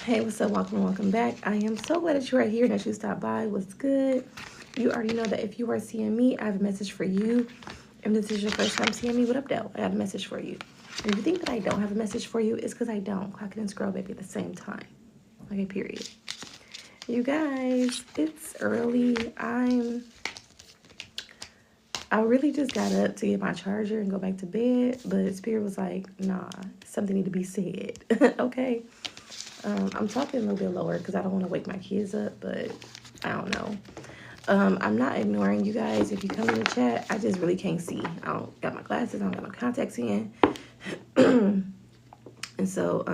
Hey, what's up? Welcome back. I am so glad that you are here and that you stopped by. What's good? You already know that if you are seeing me, I have a message for you. If this is your first time seeing me, what up, though? I have a message for you. If you think that I don't have a message for you, it's because I don't. Clock it and scroll, baby, at the same time. Okay, period. You guys, it's early. I really just got up to get my charger and go back to bed, but Spirit was like, nah, something need to be said. Okay. I'm talking a little bit lower because I don't want to wake my kids up, but I don't know. I'm not ignoring you guys. If you come in the chat, I just really can't see. I don't got my glasses, I don't got no contacts in. And so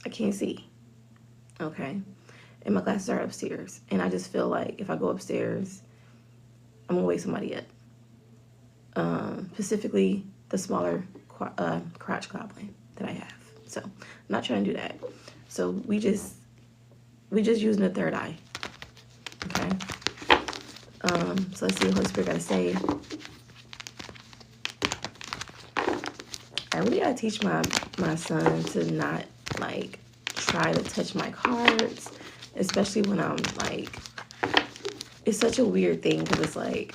I can't see. Okay. And my glasses are upstairs. And I just feel like if I go upstairs, I'm gonna wake somebody up. Specifically the smaller crotch goblin that I have. So I'm not trying to do that. So we just using the third eye. Okay. So let's see what Holy Spirit gotta say. I really gotta teach my son to not like try to touch my cards, especially when I'm like, it's such a weird thing because it's like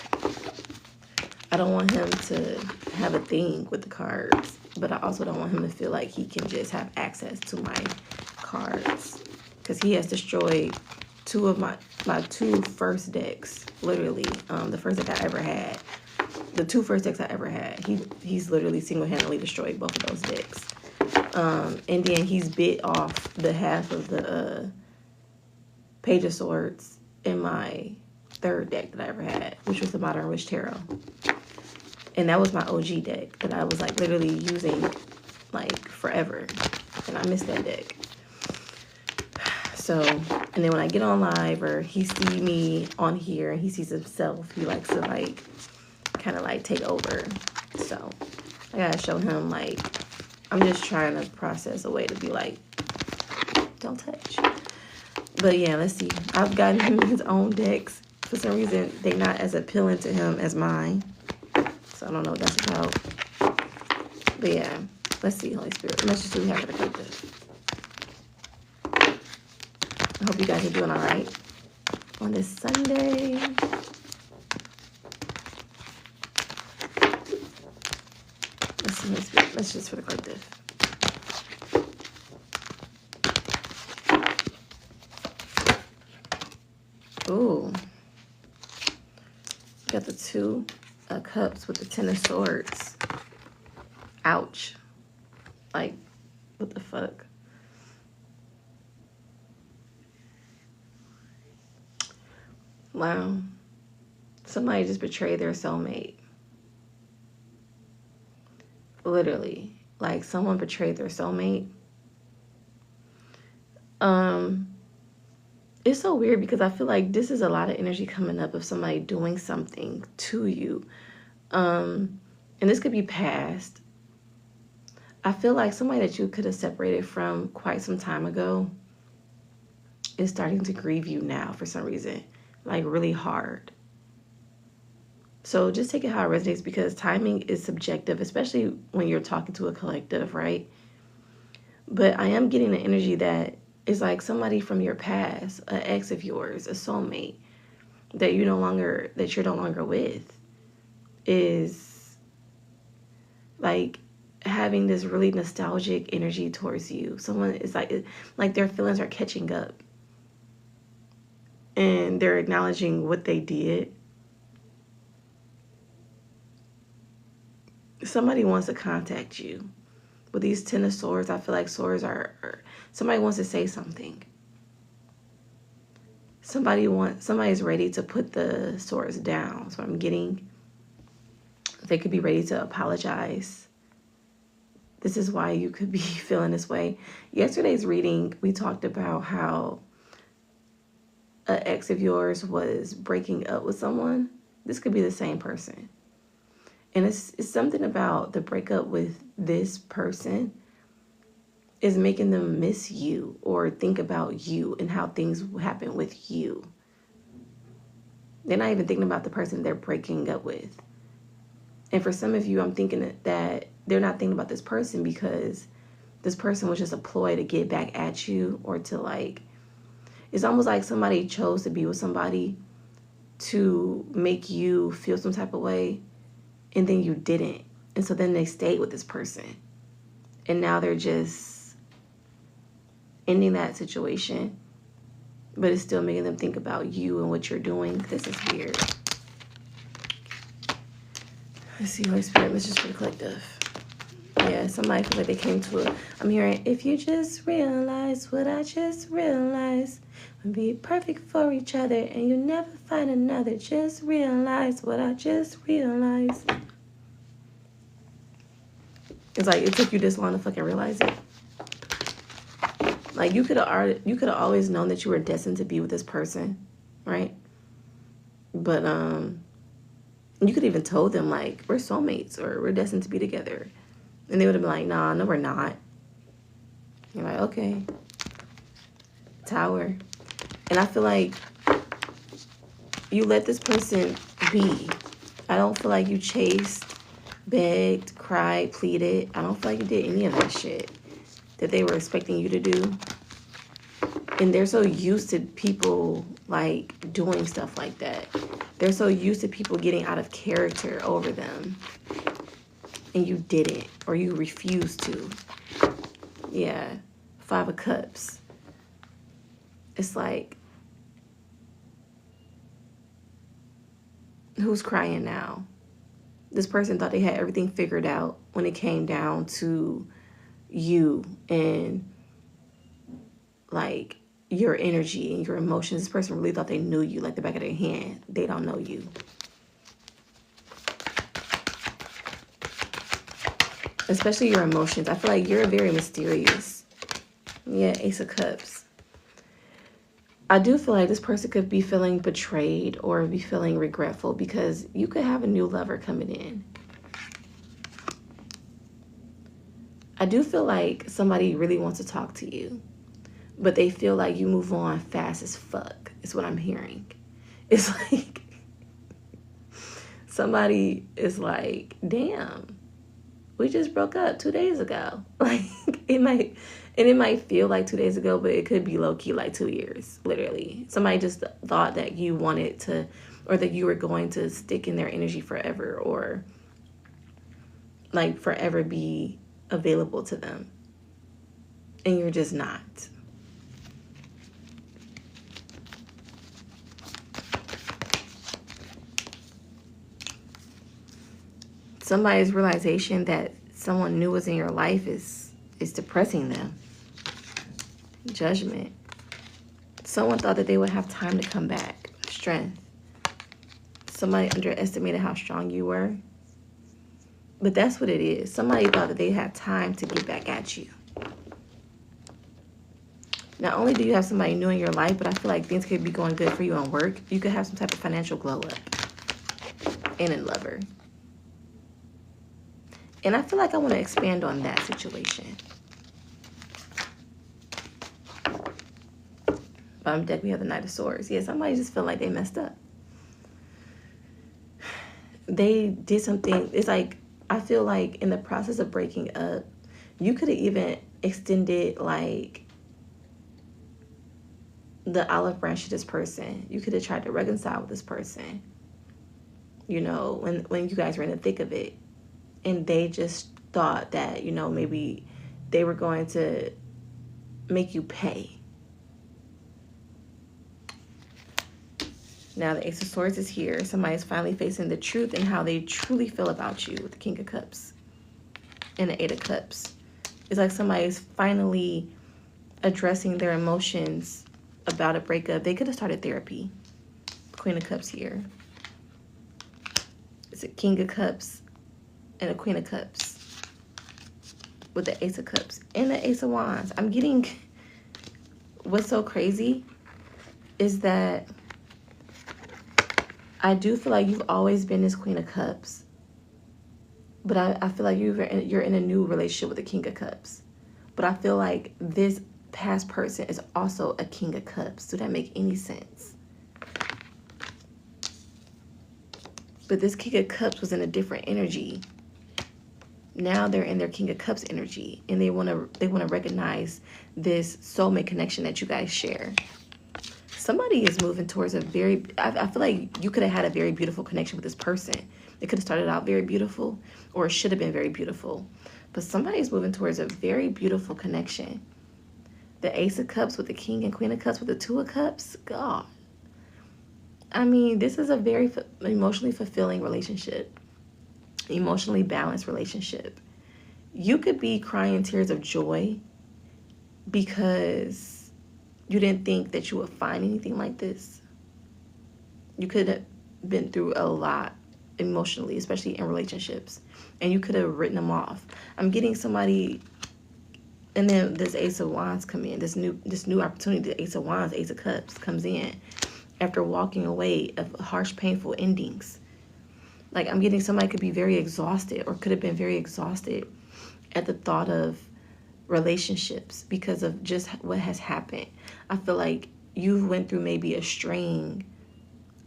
I don't want him to have a thing with the cards, but I also don't want him to feel like he can just have access to my cards because he has destroyed two of my two first decks, literally. The first deck I ever had, the two first decks I ever had, he's literally single-handedly destroyed both of those decks. And then he's bit off the half of the Page of Swords in my third deck that I ever had, which was the Modern Witch Tarot. And that was my OG deck that I was like literally using like forever. And I missed that deck. So, and then when I get on live or he see me on here and he sees himself, he likes to like kind of like take over. So I gotta show him like, I'm just trying to process a way to be like, don't touch. But yeah, let's see. I've gotten him his own decks. For some reason, they're not as appealing to him as mine. So I don't know what that's about. But yeah, let's see, Holy Spirit. Let's just see what we have for the collective. I hope you guys are doing all right on this Sunday. Let's see, Holy Spirit. Let's just for the collective. Ooh. Got the two cups with the Ten of Swords. Ouch. Like, what the fuck? Wow. Somebody just betrayed their soulmate. Literally. Like, someone betrayed their soulmate. It's so weird because I feel like this is a lot of energy coming up of somebody doing something to you. And this could be past. I feel like somebody that you could have separated from quite some time ago is starting to grieve you now for some reason. Like really hard. So just take it how it resonates because timing is subjective, especially when you're talking to a collective, right? But I am getting the energy that is like somebody from your past, an ex of yours, a soulmate that you're no longer with is like having this really nostalgic energy towards you. Someone is like their feelings are catching up and they're acknowledging what they did. Somebody wants to contact you. With these Ten of Swords, I feel like swords are somebody wants to say something. Somebody's ready to put the swords down. So I'm getting, they could be ready to apologize. This is why you could be feeling this way. Yesterday's reading, we talked about how an ex of yours was breaking up with someone. This could be the same person. And it's something about the breakup with this person is making them miss you or think about you and how things happen with you. They're not even thinking about the person they're breaking up with. And for some of you, I'm thinking that they're not thinking about this person because this person was just a ploy to get back at you, or to like, it's almost like somebody chose to be with somebody to make you feel some type of way, and then you didn't. And so then they stayed with this person. And now they're just ending that situation, but it's still making them think about you and what you're doing. This is weird. Let's see, Holy Spirit, message for the collective. Yeah, somebody feels like they came to a, I'm hearing, if you just realize what I just realized, we'll be perfect for each other and you'll never find another. Just realize what I just realized. It's like it took you this long to fucking realize it. Like you could have always known that you were destined to be with this person, right? But you could even told them like, we're soulmates or we're destined to be together. And they would have been like, nah, no, we're not. You're like, okay. Tower. And I feel like you let this person be. I don't feel like you chased, begged, cried, pleaded. I don't feel like you did any of that shit that they were expecting you to do. And they're so used to people like doing stuff like that. They're so used to people getting out of character over them. And you didn't, or you refused to. Yeah, 5 of Cups. It's like, who's crying now? This person thought they had everything figured out when it came down to you and like your energy and your emotions. This person really thought they knew you like the back of their hand. They don't know you. Especially your emotions. I feel like you're very mysterious. Yeah, Ace of Cups. I do feel like this person could be feeling betrayed or be feeling regretful because you could have a new lover coming in. I do feel like somebody really wants to talk to you, but they feel like you move on fast as fuck, is what I'm hearing. It's like somebody is like, damn, we just broke up 2 days ago. Like it might feel like 2 days ago, but it could be low-key like 2 years, literally. Somebody just thought that you wanted to, or that you were going to stick in their energy forever, or like forever be available to them. And you're just not. Somebody's realization that someone new was in your life is depressing them. Judgment. Someone thought that they would have time to come back. Strength. Somebody underestimated how strong you were. But that's what it is. Somebody thought that they had time to get back at you. Not only do you have somebody new in your life, but I feel like things could be going good for you on work. You could have some type of financial glow up. And in lover. And I feel like I want to expand on that situation. Bottom deck, we have the Knight of Swords. Yeah, somebody just feel like they messed up. They did something. It's like, I feel like in the process of breaking up, you could have even extended like the olive branch to this person. You could have tried to reconcile with this person. You know, when you guys were in the thick of it. And they just thought that, you know, maybe they were going to make you pay. Now the Ace of Swords is here. Somebody's finally facing the truth and how they truly feel about you with the King of Cups and the Eight of Cups. It's like somebody's finally addressing their emotions about a breakup. They could have started therapy. Queen of Cups here. It's a King of Cups and a Queen of Cups with the Ace of Cups and the Ace of Wands. I'm getting, what's so crazy is that I do feel like you've always been this Queen of Cups, but I feel like you're in a new relationship with the King of Cups. But I feel like this past person is also a King of Cups. Does that make any sense? But this King of Cups was in a different energy. Now they're in their King of Cups energy, and they want to recognize this soulmate connection that you guys share. Somebody is moving towards a very, I feel like you could have had a very beautiful connection with this person. It could have started out very beautiful, or it should have been very beautiful. But somebody is moving towards a very beautiful connection. The Ace of Cups with the King and Queen of Cups with the Two of Cups. God. I mean, this is a very emotionally fulfilling relationship. Emotionally balanced relationship. You could be crying tears of joy because you didn't think that you would find anything like this. You could have been through a lot emotionally, especially in relationships, and you could have written them off. I'm getting somebody, and then this Ace of Wands come in, this new opportunity, the Ace of Wands, Ace of Cups comes in after walking away of harsh, painful endings. Like, I'm getting somebody could be very exhausted, or could have been very exhausted at the thought of relationships because of just what has happened. I feel like you went through maybe a string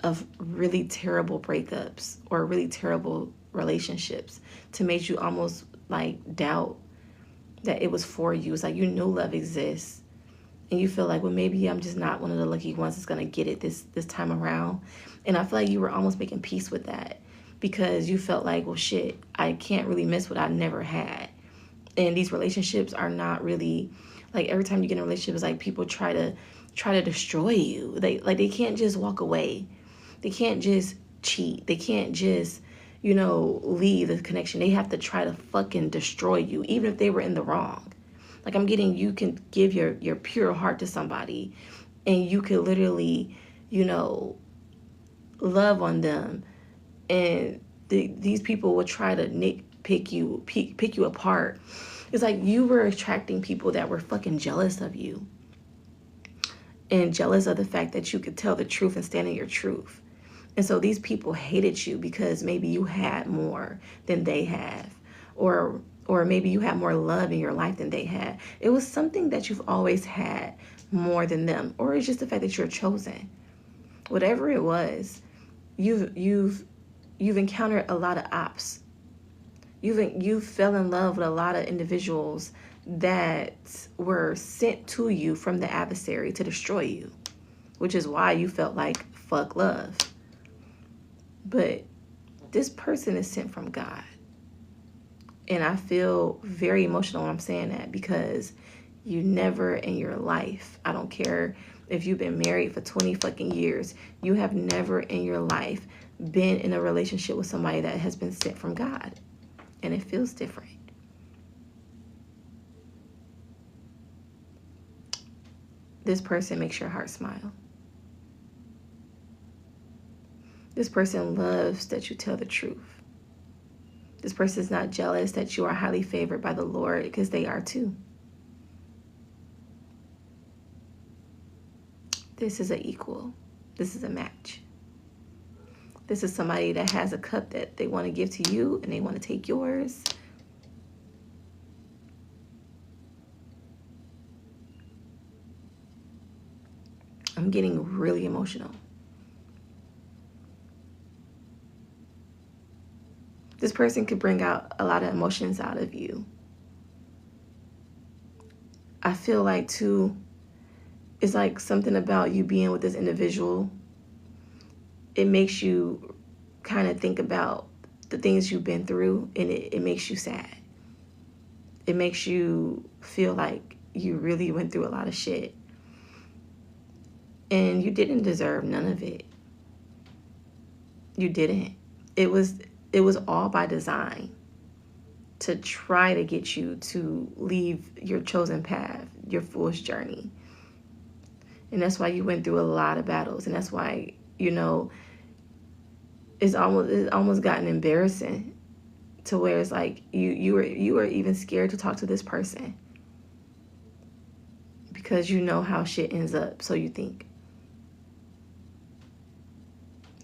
of really terrible breakups or really terrible relationships to make you almost like doubt that it was for you. It's like, you know, love exists, and you feel like, well, maybe I'm just not one of the lucky ones that's gonna get it this time around. And I feel like you were almost making peace with that because you felt like, well, shit, I can't really miss what I never had. And these relationships are not really, like, every time you get in a relationship, it's like people try to destroy you. They can't just walk away. They can't just cheat. They can't just, leave the connection. They have to try to fucking destroy you, even if they were in the wrong. Like, I'm getting, you can give your pure heart to somebody, and you could literally, love on them, and these people will try to pick you apart. It's like you were attracting people that were fucking jealous of you, and jealous of the fact that you could tell the truth and stand in your truth. And so these people hated you because maybe you had more than they have, or maybe you had more love in your life than they had. It was something that you've always had more than them, or it's just the fact that you're chosen. Whatever it was, you've encountered a lot of ops. You fell in love with a lot of individuals that were sent to you from the adversary to destroy you, which is why you felt like fuck love. But this person is sent from God. And I feel very emotional when I'm saying that, because you never in your life, I don't care if you've been married for 20 fucking years, you have never in your life been in a relationship with somebody that has been sent from God. And it feels different. This person makes your heart smile. This person loves that you tell the truth. This person is not jealous that you are highly favored by the Lord, because they are too. This is an equal. This is a match. This is somebody that has a cup that they want to give to you, and they want to take yours. I'm getting really emotional. This person could bring out a lot of emotions out of you. I feel like, too, it's like something about you being with this individual. It makes you kind of think about the things you've been through, and it makes you sad. It makes you feel like you really went through a lot of shit. And you didn't deserve none of it. You didn't. It was all by design to try to get you to leave your chosen path, your foolish journey. And that's why you went through a lot of battles. And that's why, it's almost gotten embarrassing, to where it's like you were even scared to talk to this person, because you know how shit ends up, so you think.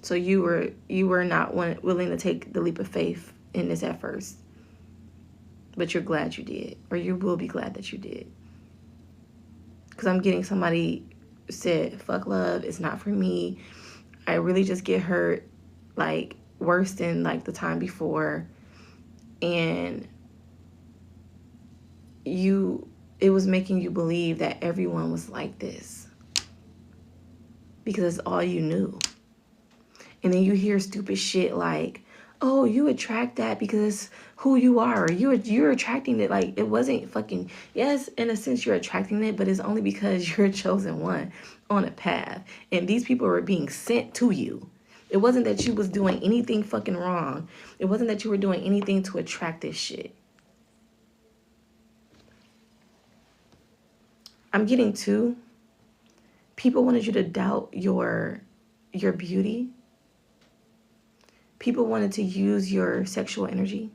So you were not willing to take the leap of faith in this at first. But you're glad you did, or you will be glad that you did. Because I'm getting somebody said, fuck love, it's not for me. I really just get hurt like worse than like the time before. And it was making you believe that everyone was like this because it's all you knew. And then you hear stupid shit like, oh, you attract that because it's who you are. Or you're attracting it. Like, it wasn't fucking, yes, in a sense you're attracting it, but it's only because you're a chosen one on a path. And these people were being sent to you. It wasn't that you was doing anything fucking wrong. It wasn't that you were doing anything to attract this shit. I'm getting to, people wanted you to doubt your beauty. People wanted to use your sexual energy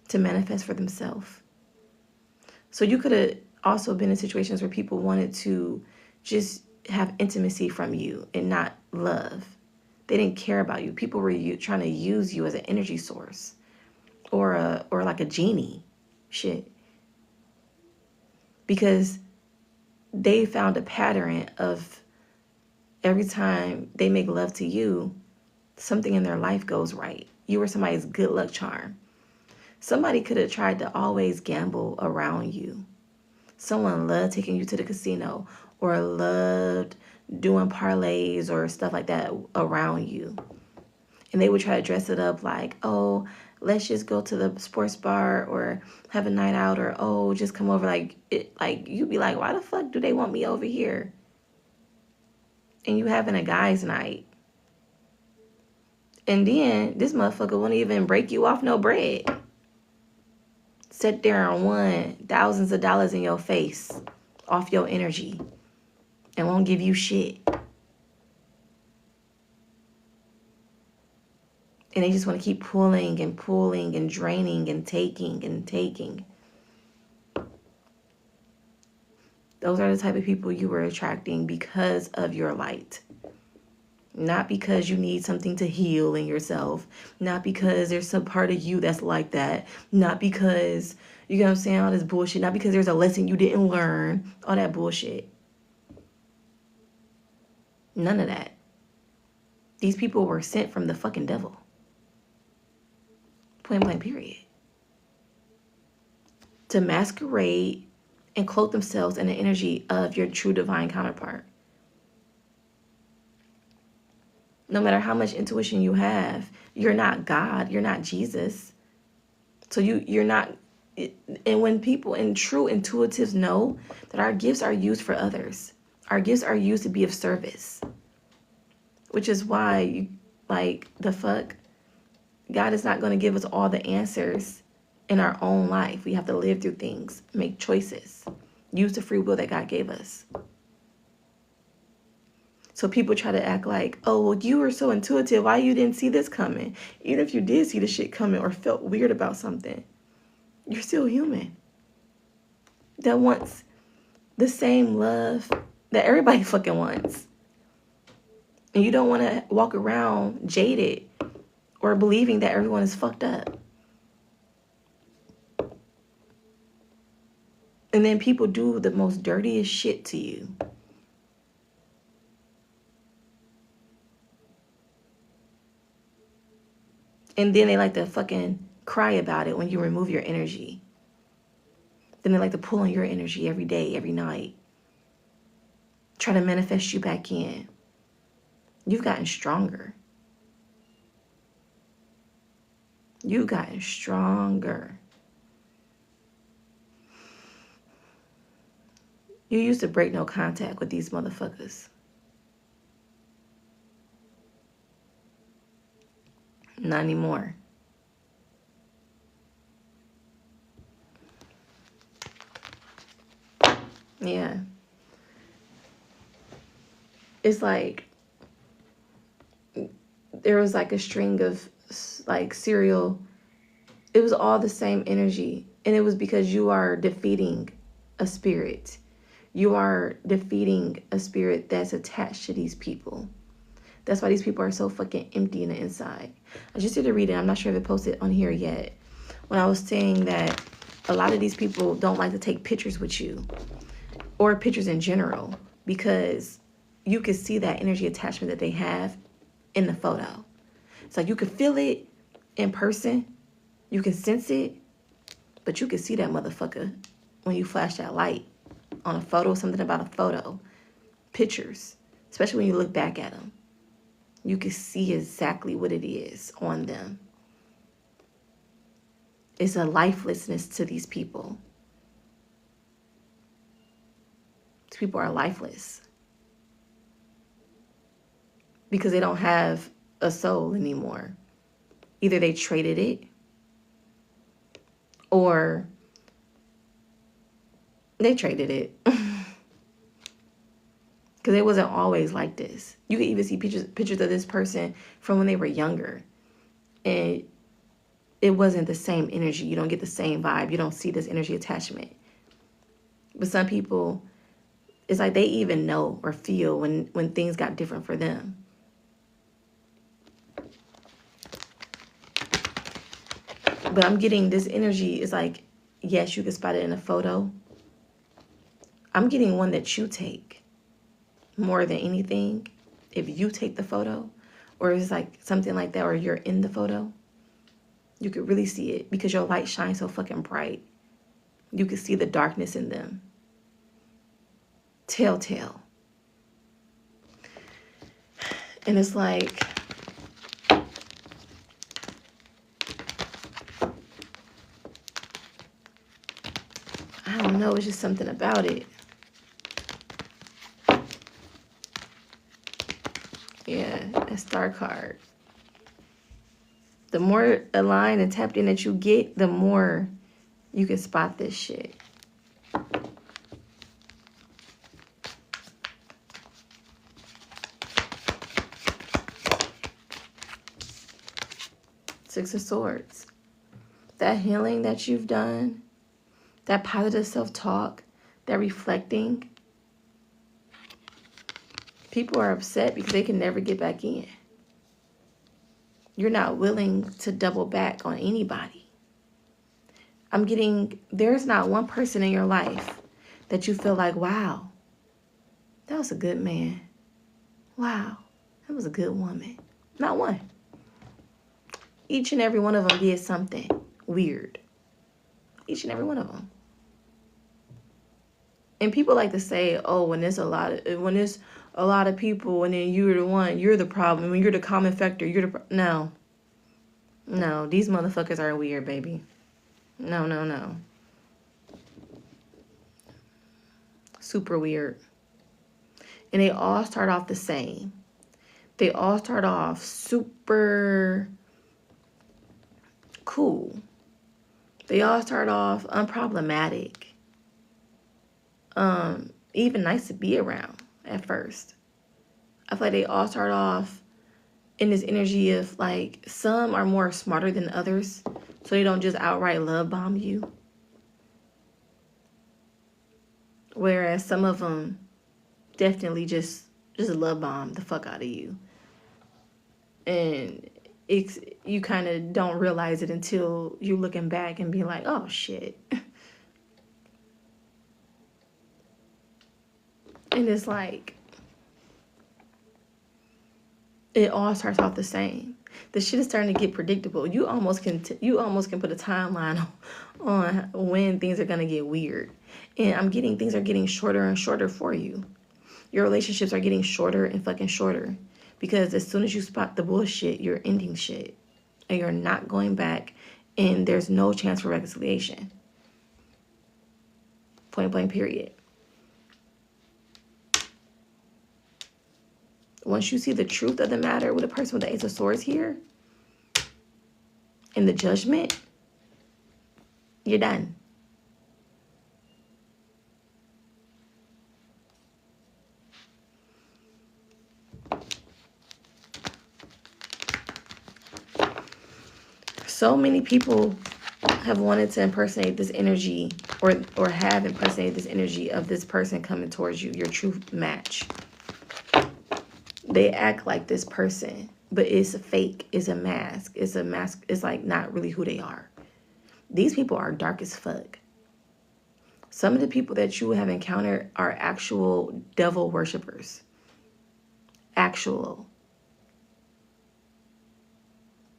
to manifest for themselves. So you could have also been in situations where people wanted to just have intimacy from you and not love. They didn't care about you. People were trying to use you as an energy source or like a genie. Shit. Because they found a pattern of every time they make love to you, something in their life goes right. You were somebody's good luck charm. Somebody could have tried to always gamble around you. Someone loved taking you to the casino or loved doing parlays or stuff like that around you. And they would try to dress it up like, oh, let's just go to the sports bar or have a night out, or, oh, just come over. Like, you'd be like, why the fuck do they want me over here? And you having a guy's night. And then this motherfucker won't even break you off no bread. Sit there and won thousands of dollars in your face off your energy and won't give you shit. And they just want to keep pulling and pulling and draining and taking and taking. Those are the type of people you were attracting because of your light. Not because you need something to heal in yourself. Not because there's some part of you that's like that. Not because, you know what I'm saying, all this bullshit. Not because there's a lesson you didn't learn. All that bullshit. None of that. These people were sent from the fucking devil. Point blank period. To masquerade and cloak themselves in the energy of your true divine counterpart. No matter how much intuition you have, you're not God, you're not Jesus. So you're not, and when people and true intuitives know that our gifts are used for others, our gifts are used to be of service, which is why, the fuck, God is not going to give us all the answers in our own life. We have to live through things, make choices, use the free will that God gave us. So people try to act like, oh, well, you were so intuitive. Why you didn't see this coming? Even if you did see the shit coming or felt weird about something, you're still human. That wants the same love that everybody fucking wants. And you don't want to walk around jaded or believing that everyone is fucked up. And then people do the most dirtiest shit to you. And then they like to fucking cry about it when you remove your energy. Then they like to pull on your energy every day, every night. Try to manifest you back in. You've gotten stronger. You've gotten stronger. You used to break no contact with these motherfuckers. Not anymore. Yeah. It's like there was like a string of like cereal. It was all the same energy. And it was because you are defeating a spirit. You are defeating a spirit that's attached to these people. That's why these people are so fucking empty in the inside. I just did a reading. I'm not sure if it posted on here yet. When I was saying that a lot of these people don't like to take pictures with you or pictures in general because you can see that energy attachment that they have in the photo. It's like you can feel it in person. You can sense it. But you can see that motherfucker when you flash that light on a photo, something about a photo, pictures, especially when you look back at them. You can see exactly what it is on them. It's a lifelessness to these people. These people are lifeless because they don't have a soul anymore. Either they traded it or they traded it. Because it wasn't always like this. You can even see pictures of this person from when they were younger. And it wasn't the same energy. You don't get the same vibe. You don't see this energy attachment. But some people, it's like they even know or feel when things got different for them. But I'm getting this energy is like, yes, you can spot it in a photo. I'm getting one that you take more than anything. If you take the photo, or it's like something like that, or you're in the photo, you could really see it because your light shines so fucking bright. You can see the darkness in them. Telltale. And it's like, I don't know, it's just something about it. Yeah, a star card. The more aligned and tapped in that you get, the more you can spot this shit. Six of Swords. That healing that you've done, that positive self-talk, that reflecting. People are upset because they can never get back in. You're not willing to double back on anybody. I'm getting, there's not one person in your life that you feel like, wow, that was a good man. Wow, that was a good woman. Not one. Each and every one of them did something weird. Each and every one of them. And people like to say, oh, when there's a lot of people, and then you're the one, you're the problem, when you're the common factor, you're the no. No, these motherfuckers are weird, baby. No, no, no. Super weird. And they all start off the same. They all start off super cool. They all start off unproblematic. Even nice to be around at first. I feel like they all start off in this energy of like, some are more smarter than others, so they don't just outright love bomb you. Whereas some of them definitely just love bomb the fuck out of you. And you kind of don't realize it until you're looking back and be like, oh shit. And it's like, it all starts off the same. The shit is starting to get predictable. You almost can put a timeline on when things are gonna get weird. And I'm getting things are getting shorter and shorter for you. Your relationships are getting shorter and fucking shorter, because as soon as you spot the bullshit, you're ending shit, and you're not going back, and there's no chance for reconciliation. Point blank, period. Once you see the truth of the matter with a person with the Ace of Swords here, in the judgment, you're done. So many people have wanted to impersonate this energy, or have impersonated this energy of this person coming towards you, your true match. They act like this person, but it's a fake, it's a mask. It's like not really who they are. These people are dark as fuck. Some of the people that you have encountered are actual devil worshippers. Actual.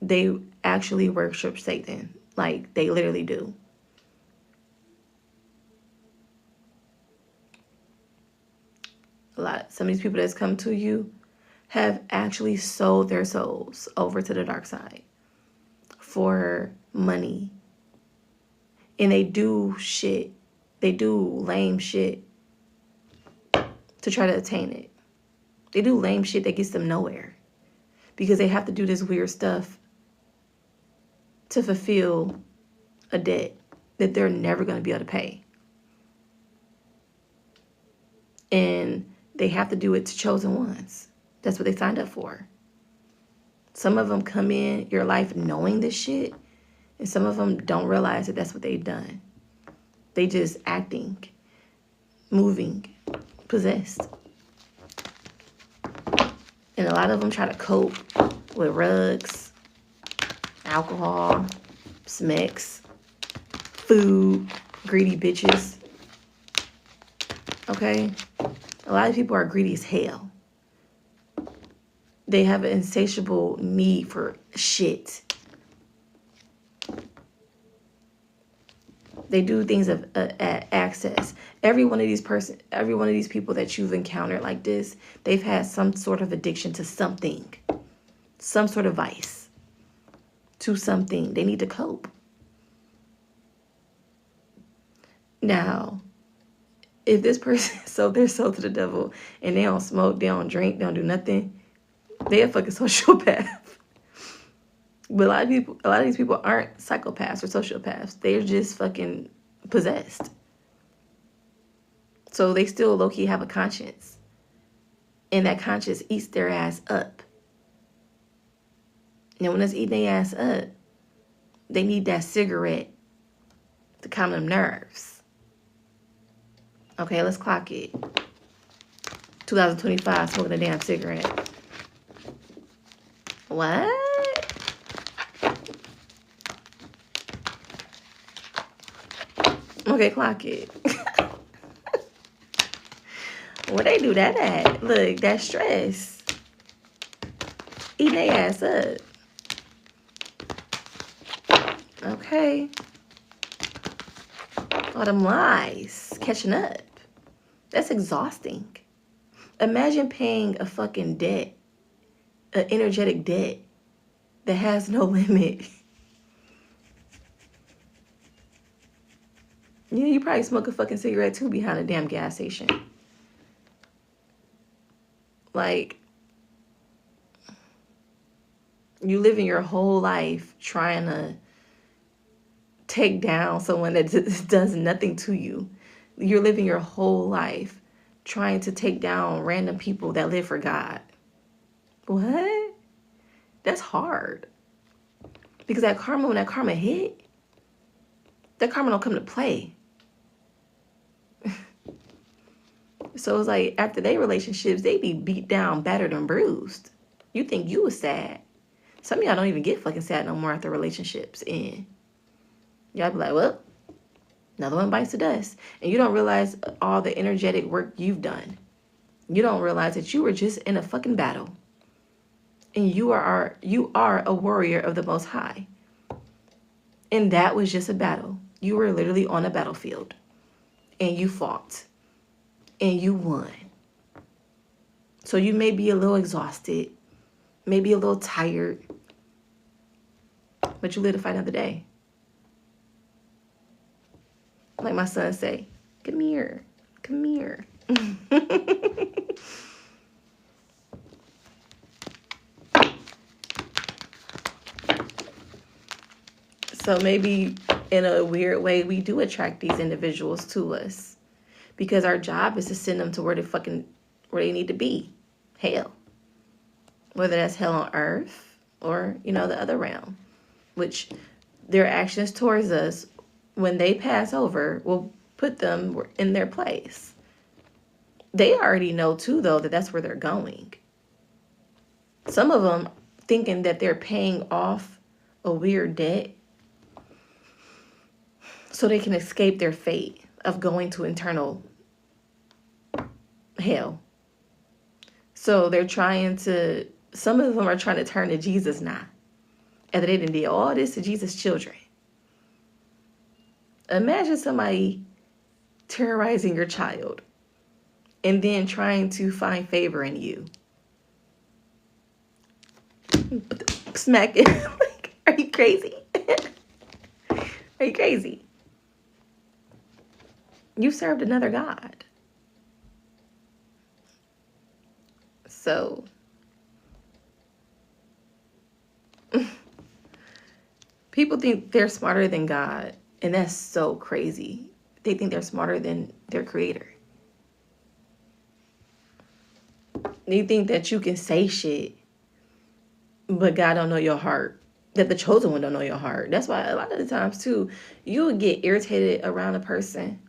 They actually worship Satan. Like, they literally do. Some of these people that's come to you have actually sold their souls over to the dark side for money. And they do shit. They do lame shit to try to attain it. They do lame shit that gets them nowhere because they have to do this weird stuff to fulfill a debt that they're never going to be able to pay. And they have to do it to chosen ones. That's what they signed up for. Some of them come in your life knowing this shit, and some of them don't realize that that's what they've done. They just acting, moving, possessed. And a lot of them try to cope with rugs, alcohol, smecks, food, greedy bitches. Okay? A lot of people are greedy as hell. They have an insatiable need for shit. They do things of access. Every one of these people that you've encountered like this, they've had some sort of addiction to something, some sort of vice, to something. They need to cope. Now, if this person sold their soul to the devil and they don't smoke, they don't drink, they don't do nothing, they a fucking sociopath. But a lot of these people aren't psychopaths or sociopaths. They're just fucking possessed. So they still low-key have a conscience. And that conscience eats their ass up. And when it's eating their ass up, they need that cigarette to calm them nerves. Okay, let's clock it. 2025, smoking a damn cigarette. What? Okay, clock it. Where they do that at? Look, that stress. Eating their ass up. Okay. All them lies. Catching up. That's exhausting. Imagine paying a fucking debt. An energetic debt that has no limit. Yeah, you probably smoke a fucking cigarette too behind a damn gas station. Like, you living your whole life trying to take down someone that does nothing to you. You're living your whole life trying to take down random people that live for God. What? That's hard. Because when that karma hit, that karma don't come to play. So it's like after their relationships, they be beat down, battered, and bruised. You think you was sad. Some of y'all don't even get fucking sad no more after relationships end. Y'all be like, well, another one bites the dust. And you don't realize all the energetic work you've done. You don't realize that you were just in a fucking battle. And you are a warrior of the Most High. And that was just a battle. You were literally on a battlefield. And you fought. And you won. So you may be a little exhausted. Maybe a little tired. But you live to fight another day. Like my son say, come here. Come here. So maybe in a weird way, we do attract these individuals to us. Because our job is to send them to where they need to be. Hell. Whether that's hell on earth or, the other realm. Which their actions towards us, when they pass over, will put them in their place. They already know too, though, that that's where they're going. Some of them thinking that they're paying off a weird debt so they can escape their fate of going to eternal hell. So some of them are trying to turn to Jesus now. After they did all this to Jesus' children. Imagine somebody terrorizing your child and then trying to find favor in you. Smack it. Like, are you crazy? Are you crazy? You served another God. So people think they're smarter than God, and that's so crazy. They think they're smarter than their creator. They think that you can say shit, but God don't know your heart. That the chosen one don't know your heart. That's why a lot of the times too, you would get irritated around a person.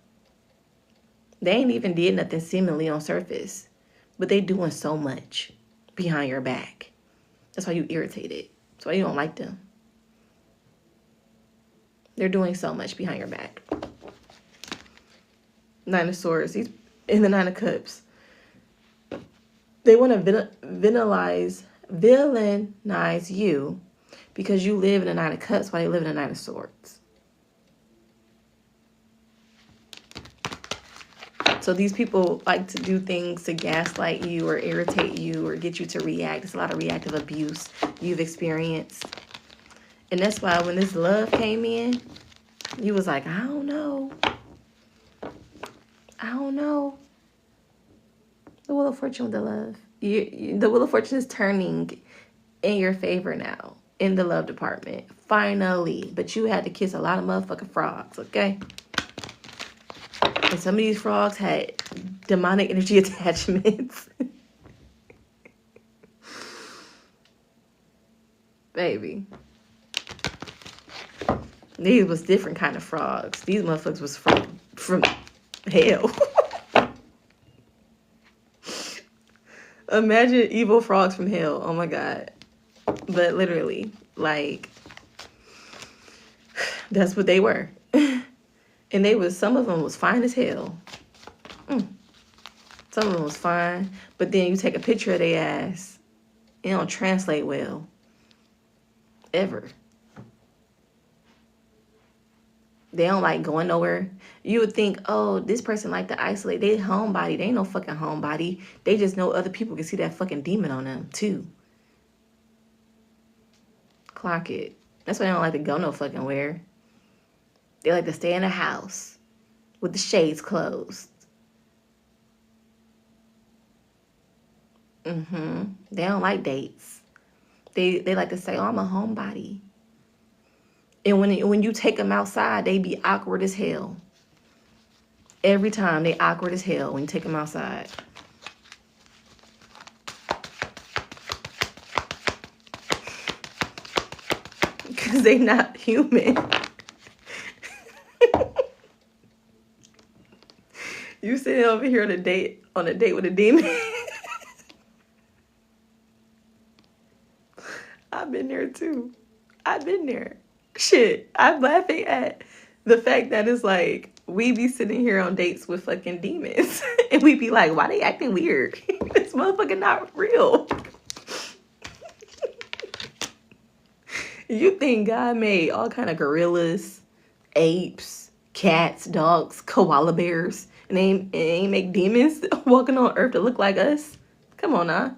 They ain't even did nothing seemingly on surface, but they doing so much behind your back. That's why you irritated. That's why you don't like them. They're doing so much behind your back. Nine of Swords, he's in the Nine of Cups. They want to villainize you because you live in a Nine of Cups while they live in a Nine of Swords. So these people like to do things to gaslight you or irritate you or get you to react. It's a lot of reactive abuse you've experienced. And that's why when this love came in, you was like, I don't know. I don't know. The Wheel of Fortune with the love. The Wheel of Fortune is turning in your favor now in the love department. Finally. But you had to kiss a lot of motherfucking frogs, okay? And some of these frogs had demonic energy attachments. Baby. These was different kind of frogs. These motherfuckers was from hell. Imagine evil frogs from hell. Oh my God. But literally, like, that's what they were. And they was, some of them was fine as hell. Some of them was fine. But then you take a picture of their ass. It don't translate well. Ever. They don't like going nowhere. You would think, oh, this person like to isolate. They homebody. They ain't no fucking homebody. They just know other people can see that fucking demon on them, too. Clock it. That's why they don't like to go no fucking where. They like to stay in the house with the shades closed. They don't like dates. They like to say, oh, I'm a homebody. And when you take them outside, they be awkward as hell. Every time they awkward as hell when you take them outside. Because they not human. You sitting over here on a date with a demon. I've been there too. I've been there. Shit, I'm laughing at the fact that it's like we be sitting here on dates with fucking demons and we be like, why they acting weird? This motherfucker not real. You think God made all kind of gorillas, apes, cats, dogs, koala bears, and ain't make demons walking on earth to look like us? Come on now.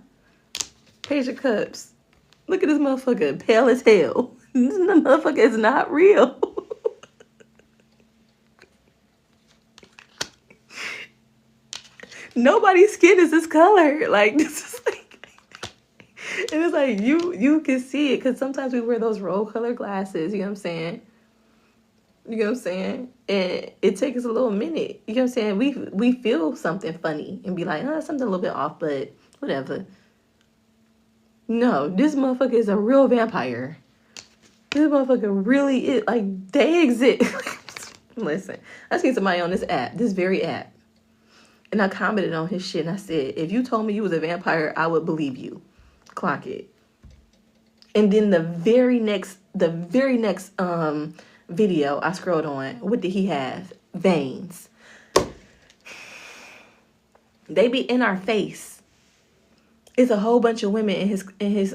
Page of Cups. Look at this motherfucker, pale as hell. This motherfucker is not real. Nobody's skin is this color. Like, this is like, and it's like, you can see it, because sometimes we wear those rose color glasses, you know what I'm saying? You know what I'm saying? And it takes us a little minute. You know what I'm saying? We feel something funny and be like, oh, something a little bit off, but whatever. No, this motherfucker is a real vampire. This motherfucker really is, like, they exist. Listen, I seen somebody on this app, this very app, and I commented on his shit, and I said, if you told me you was a vampire, I would believe you. Clock it. And then the very next video I scrolled on, what did he have? Veins. They be in our face. It's a whole bunch of women in his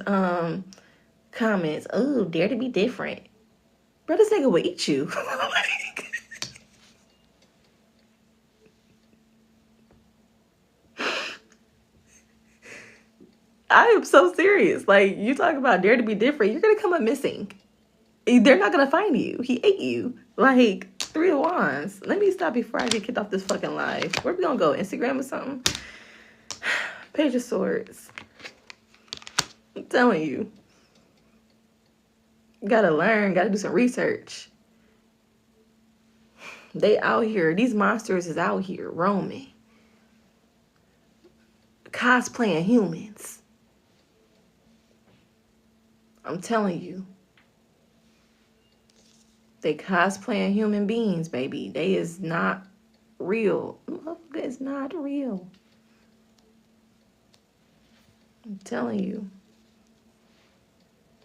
comments. Oh, dare to be different. Bro, this nigga will eat you. I am so serious. Like, you talk about dare to be different, you're gonna come up missing. They're not gonna find you. He ate you. Like, 3 of Wands. Let me stop before I get kicked off this fucking live. Where we gonna go? Instagram or something? Page of Swords. I'm telling you. Gotta learn. Gotta do some research. They out here. These monsters is out here roaming. Cosplaying humans. I'm telling you. They cosplaying human beings, baby. They is not real. It's not real. I'm telling you.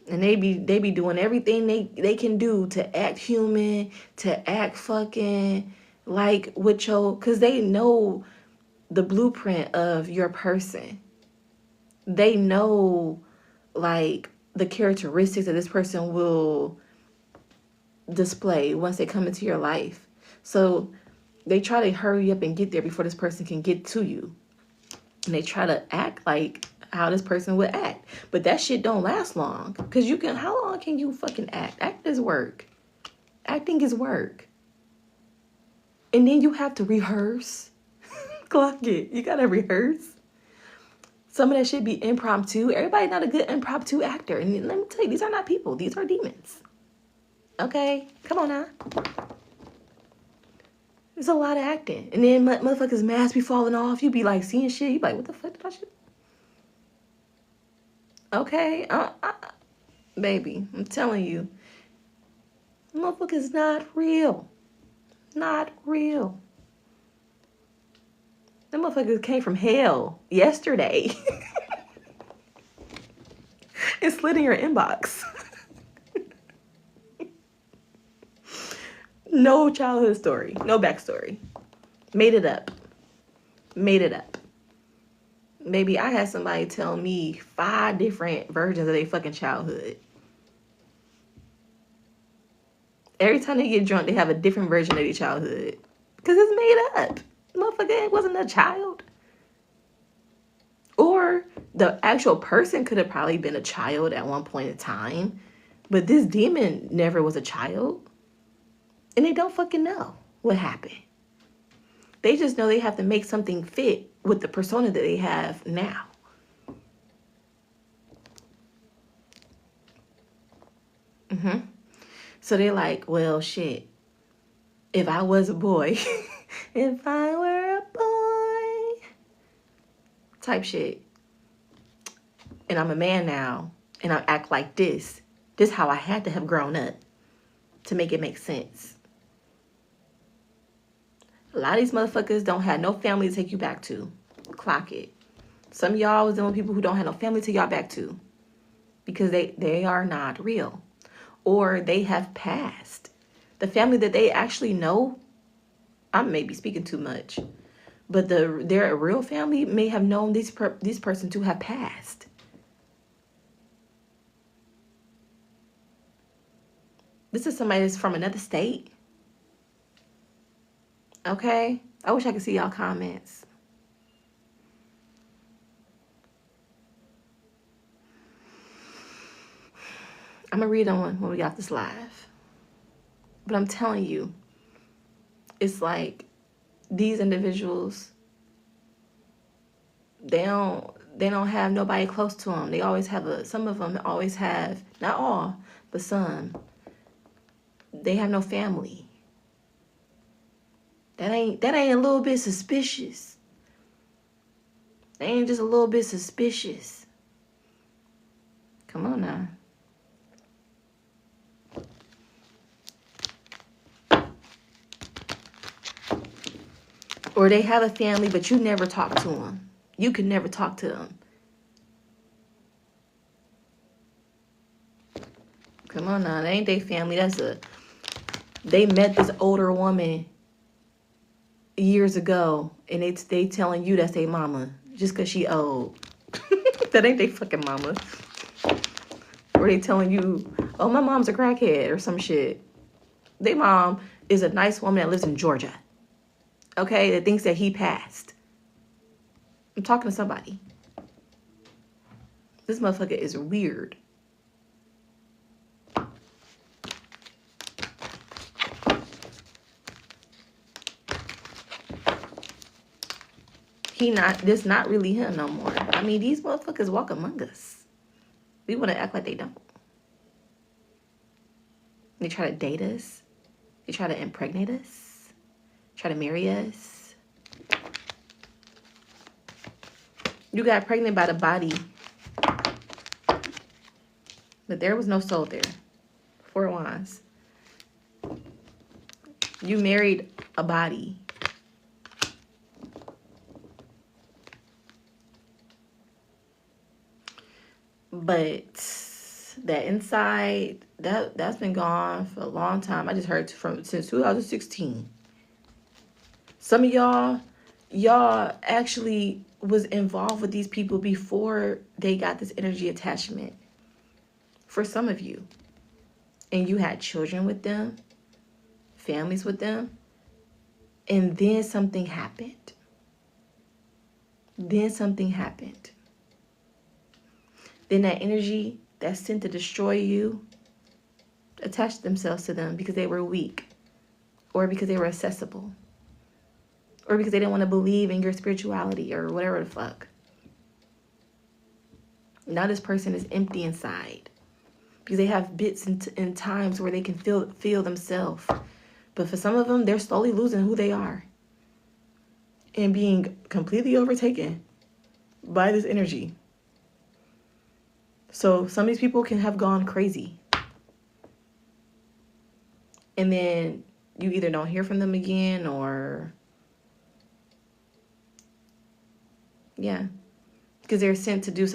And they be doing everything they can do to act human, to act fucking like with your, because they know the blueprint of your person. They know like the characteristics that this person will display once they come into your life. So they try to hurry up and get there before this person can get to you. And they try to act like how this person would act. But that shit don't last long. Because you can, how long can you fucking act? Act is work. Acting is work. And then you have to rehearse. Clock it. You gotta rehearse. Some of that shit be impromptu. Everybody's not a good impromptu actor. And let me tell you, these are not people. These are demons. Okay? Come on now. There's a lot of acting. And then motherfuckers' masks be falling off. You be like seeing shit. You be like, what the fuck did I shoot? Okay? Baby, I'm telling you. Motherfuckers not real. Not real. Them motherfuckers came from hell yesterday. And slid in your inbox. No childhood story. No backstory. Made it up. Made it up. Maybe I had somebody tell me 5 different versions of their fucking childhood. Every time they get drunk, they have a different version of their childhood. Because it's made up. Motherfucker wasn't a child. Or the actual person could have probably been a child at one point in time. But this demon never was a child. And they don't fucking know what happened. They just know they have to make something fit with the persona that they have now. So they're like, well, shit. If I was a boy, if I were a boy, type shit. And I'm a man now, and I act like this. This is how I had to have grown up to make it make sense. A lot of these motherfuckers don't have no family to take you back to. Clock it. Some of y'all was dealing with people who don't have no family to take y'all back to. Because they are not real. Or they have passed. The family that they actually know, I may be speaking too much. But their real family may have known this person to have passed. This is somebody that's from another state. Okay? I wish I could see y'all comments. I'm going to read on when we got this live. But I'm telling you, it's like these individuals, they don't have nobody close to them. They always have some of them always have, not all, but some. They have no family. That ain't a little bit suspicious. They ain't just a little bit suspicious. Come on now. Or they have a family, but you never talk to them. You can never talk to them. Come on now, that ain't their family. They met this older woman years ago, and they telling you that's their mama just because she old. That ain't their fucking mama. Or they telling you, oh, my mom's a crackhead or some shit. Their mom is a nice woman that lives in Georgia. Okay, that thinks that he passed. I'm talking to somebody. This motherfucker is weird. This not really him no more. I mean, these motherfuckers walk among us. We want to act like they don't. They try to date us. They try to impregnate us. Try to marry us. You got pregnant by the body. But there was no soul there. 4 wands. You married a body. But that inside, that's been gone for a long time. I just heard since 2016. Some of y'all actually was involved with these people before they got this energy attachment. For some of you. And you had children with them, families with them, and then something happened. Then that energy that's sent to destroy you attached themselves to them because they were weak, or because they were accessible, or because they didn't want to believe in your spirituality or whatever the fuck. Now this person is empty inside because they have bits in times where they can feel themselves. But for some of them, they're slowly losing who they are and being completely overtaken by this energy. So some of these people can have gone crazy. And then you either don't hear from them again, or yeah, because they're sent to do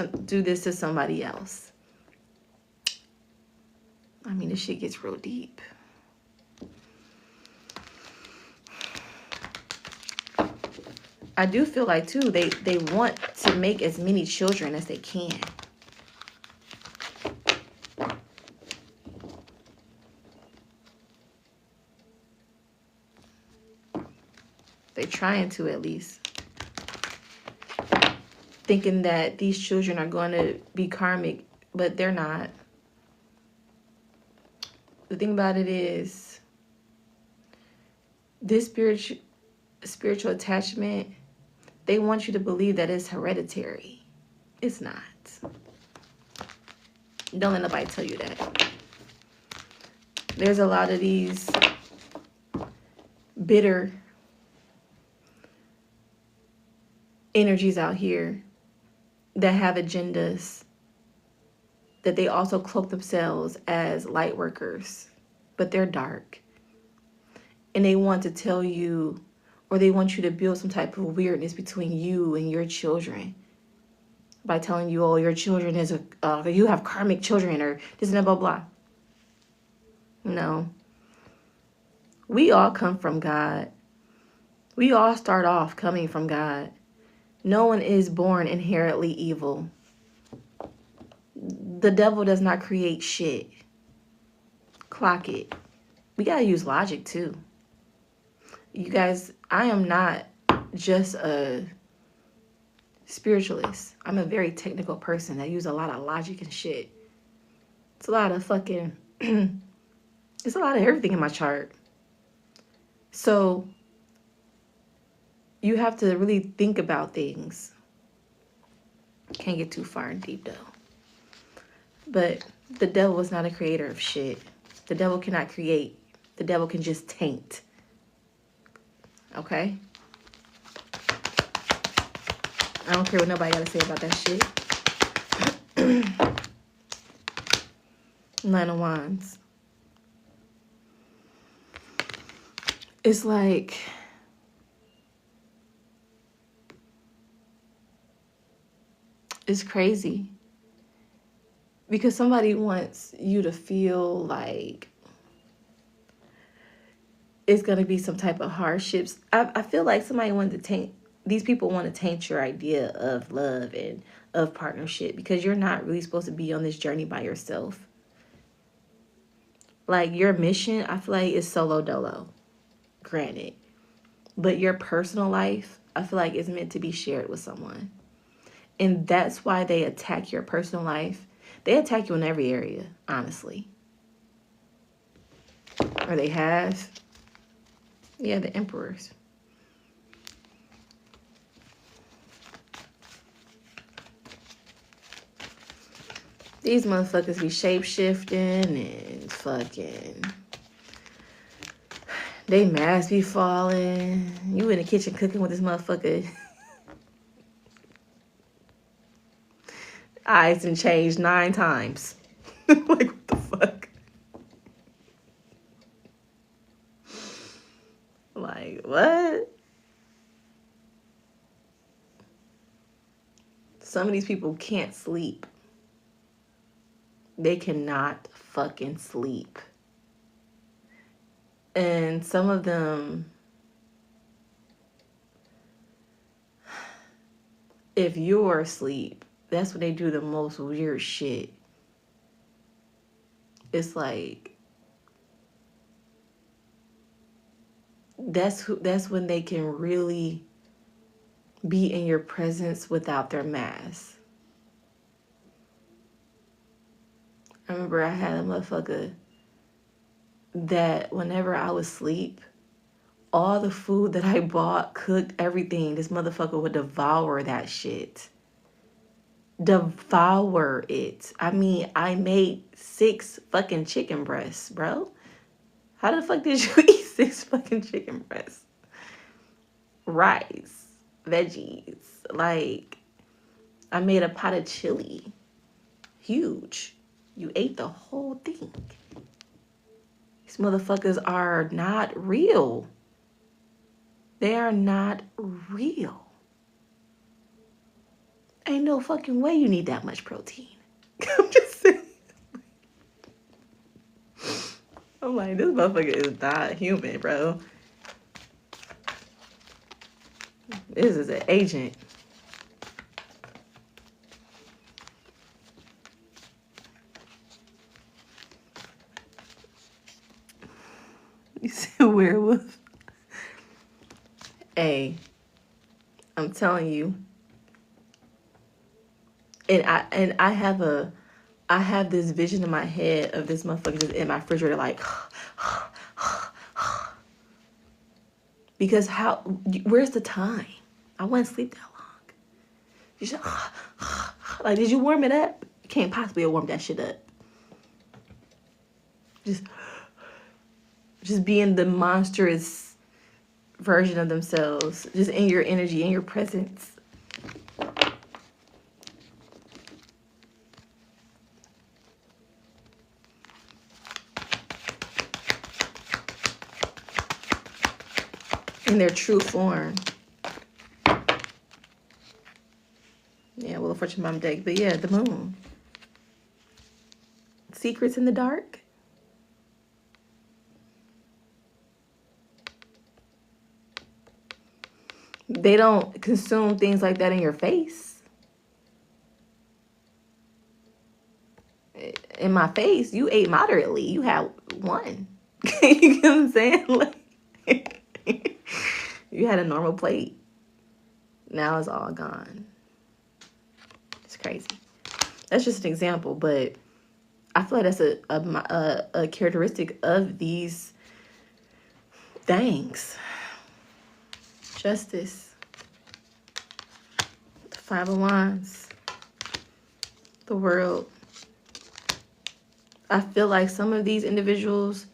this to somebody else. I mean, this shit gets real deep. I do feel like too, they want to make as many children as they can. They're trying to, at least. Thinking that these children are going to be karmic, but they're not. The thing about it is, this spiritual attachment, they want you to believe that it's hereditary. It's not. Don't let nobody tell you that. There's a lot of these bitter energies out here that have agendas, that they also cloak themselves as light workers, but they're dark. And they want to tell you, or they want you to build some type of weirdness between you and your children by telling you, oh, your children is you have karmic children, or this and that, blah, blah. No. We all come from God. We all start off coming from God. No one is born inherently evil. The devil does not create shit. Clock it. We gotta use logic too. You guys, I am not just a spiritualist. I'm a very technical person that use a lot of logic and shit. It's a lot of fucking, it's a lot of everything in my chart. So you have to really think about things. Can't get too far and deep though. But the devil is not a creator of shit. The devil cannot create. The devil can just taint. Okay? I don't care what nobody got to say about that shit. 9 of Wands. It's like, it's crazy. Because somebody wants you to feel like it's going to be some type of hardships. I feel like somebody wanted to taint, these people want to taint your idea of love and of partnership, because you're not really supposed to be on this journey by yourself. Like, your mission, I feel like, is solo dolo. Granted. But your personal life, I feel like, is meant to be shared with someone. And that's why they attack your personal life. They attack you in every area, honestly. Or they have. Yeah, the emperors. These motherfuckers be shape-shifting and fucking... They masks be falling. You in the kitchen cooking with this motherfucker. Eyes done changed 9 times. Like, what the fuck? Like, what? Some of these people can't sleep. They cannot fucking sleep. And some of them, if you're asleep, that's when they do the most weird shit. It's like, that's when they can really be in your presence without their mask. I remember I had a motherfucker that whenever I would sleep, all the food that I bought, cooked, everything, this motherfucker would devour that shit. Devour it. I mean, I made 6 fucking chicken breasts, bro. How the fuck did you eat 6 fucking chicken breasts? Rice, veggies, like, I made a pot of chili. Huge. You ate the whole thing. These motherfuckers are not real. They are not real. Ain't no fucking way you need that much protein. I'm just saying. I'm like, this motherfucker is not human, bro. This is an agent. You see a werewolf? Hey, I'm telling you. And I have this vision in my head of this motherfucker just in my refrigerator like because where's the time? I wouldn't sleep that long. You should like, did you warm it up? You can't possibly warm that shit up. Just being the monstrous version of themselves, just in your energy, in your presence. In their true form. Yeah, Wheel of Fortune Mom deck. But yeah, the moon. Secrets in the dark. They don't consume things like that in your face. In my face, you ate moderately. You had 1. You know what I'm saying? Like, you had a normal plate. Now it's all gone. It's crazy. That's just an example, but I feel like that's a characteristic of these things. Justice. The 5 of Wands. The World. I feel like some of these individuals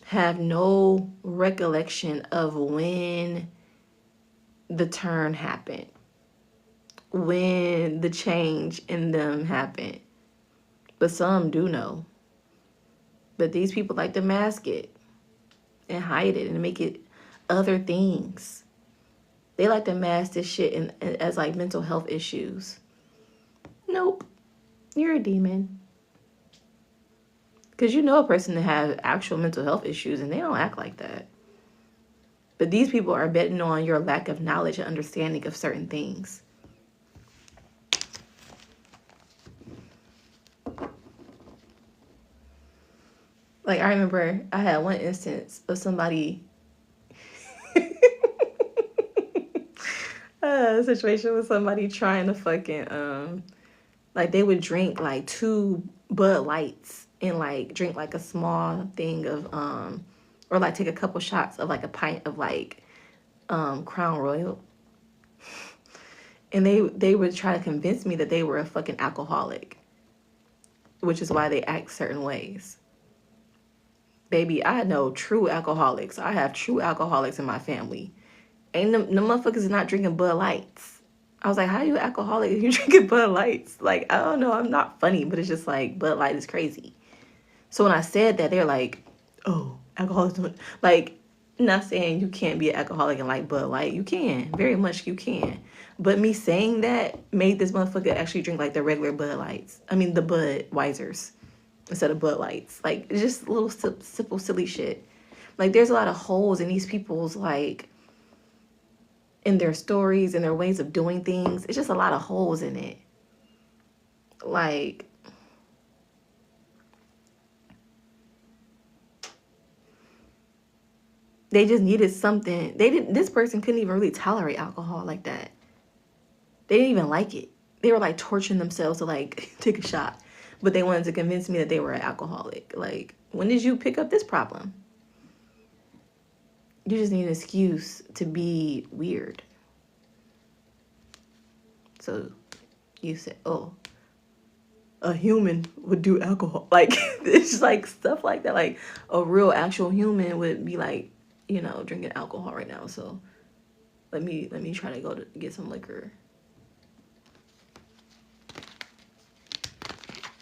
have no recollection of when the turn happened, when the change in them happened. But some do know. But these people like to mask it and hide it and make it other things. They like to mask this shit as like mental health issues. Nope. You're a demon. Because you know a person that has actual mental health issues and they don't act like that. But these people are betting on your lack of knowledge and understanding of certain things. Like, I remember I had one instance of somebody. A situation with somebody trying to fucking like they would drink like 2 Bud Lights and like drink like a small thing of or like take a couple shots of like a pint of like Crown Royal. And they would try to convince me that they were a fucking alcoholic, which is why they act certain ways. Baby, I know true alcoholics. I have true alcoholics in my family. Ain't the motherfuckers is not drinking Bud Lights. I was like, how are you alcoholic if you drinking Bud Lights? Like, I don't know. I'm not funny, but it's just like Bud Light is crazy. So when I said that, they're like, oh, alcoholics don't. Like, not saying you can't be an alcoholic and like Bud Light. You can. Very much you can. But me saying that made this motherfucker actually drink like the regular Bud Lights. I mean, the Budweisers instead of Bud Lights. Like, it's just little simple, silly shit. Like, there's a lot of holes in these people's, like, in their stories and their ways of doing things. It's just a lot of holes in it. Like, they just needed something. This person couldn't even really tolerate alcohol like that. They didn't even like it. They were like torturing themselves to like take a shot. But they wanted to convince me that they were an alcoholic. Like, when did you pick up this problem? You just need an excuse to be weird. So you say, oh, a human would do alcohol. Like, it's just like stuff like that. Like, a real actual human would be like, you know, drinking alcohol right now. So let me try to go to get some liquor.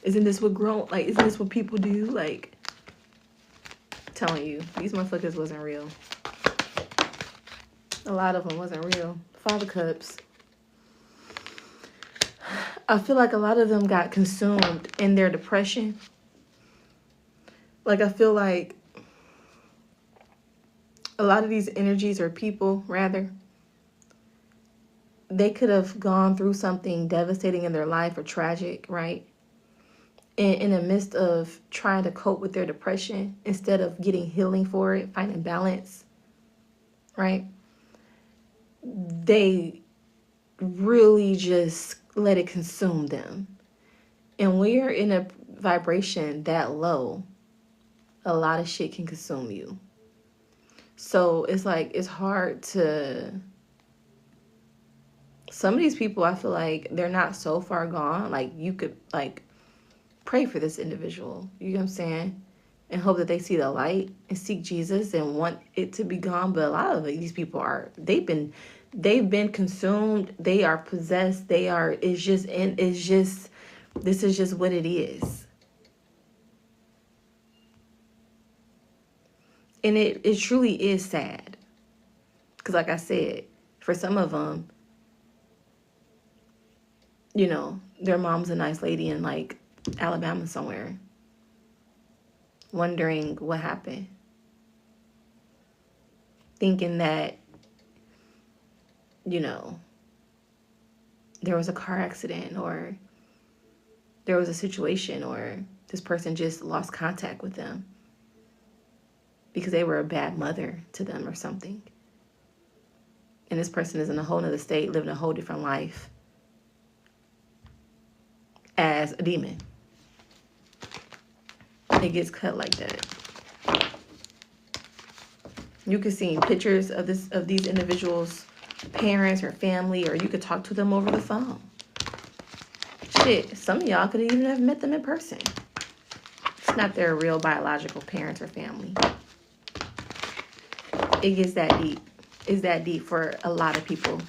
Isn't this what people do? Like, telling you, these motherfuckers wasn't real. A lot of them wasn't real. 5 of Cups. I feel like a lot of them got consumed in their depression. Like, I feel like a lot of these energies, or people, rather, they could have gone through something devastating in their life or tragic, right? In the midst of trying to cope with their depression, instead of getting healing for it, finding balance, right? They really just let it consume them. And when you're in a vibration that low, a lot of shit can consume you. So it's like, it's hard to... Some of these people, I feel like they're not so far gone. Like, you could, like, pray for this individual, you know what I'm saying, and hope that they see the light and seek Jesus and want it to be gone. But a lot of these people are, they've been consumed, they are possessed, this is just what it is. And it truly is sad, because like I said, for some of them, you know, their mom's a nice lady in like Alabama somewhere, wondering what happened, thinking that, you know, there was a car accident, or there was a situation, or this person just lost contact with them because they were a bad mother to them or something. And this person is in a whole nother state, living a whole different life as a demon. It gets cut like that. You could see pictures of these individuals' parents or family, or you could talk to them over the phone. Shit, some of y'all could even have met them in person. It's not their real biological parents or family. It gets that deep. It's that deep for a lot of people.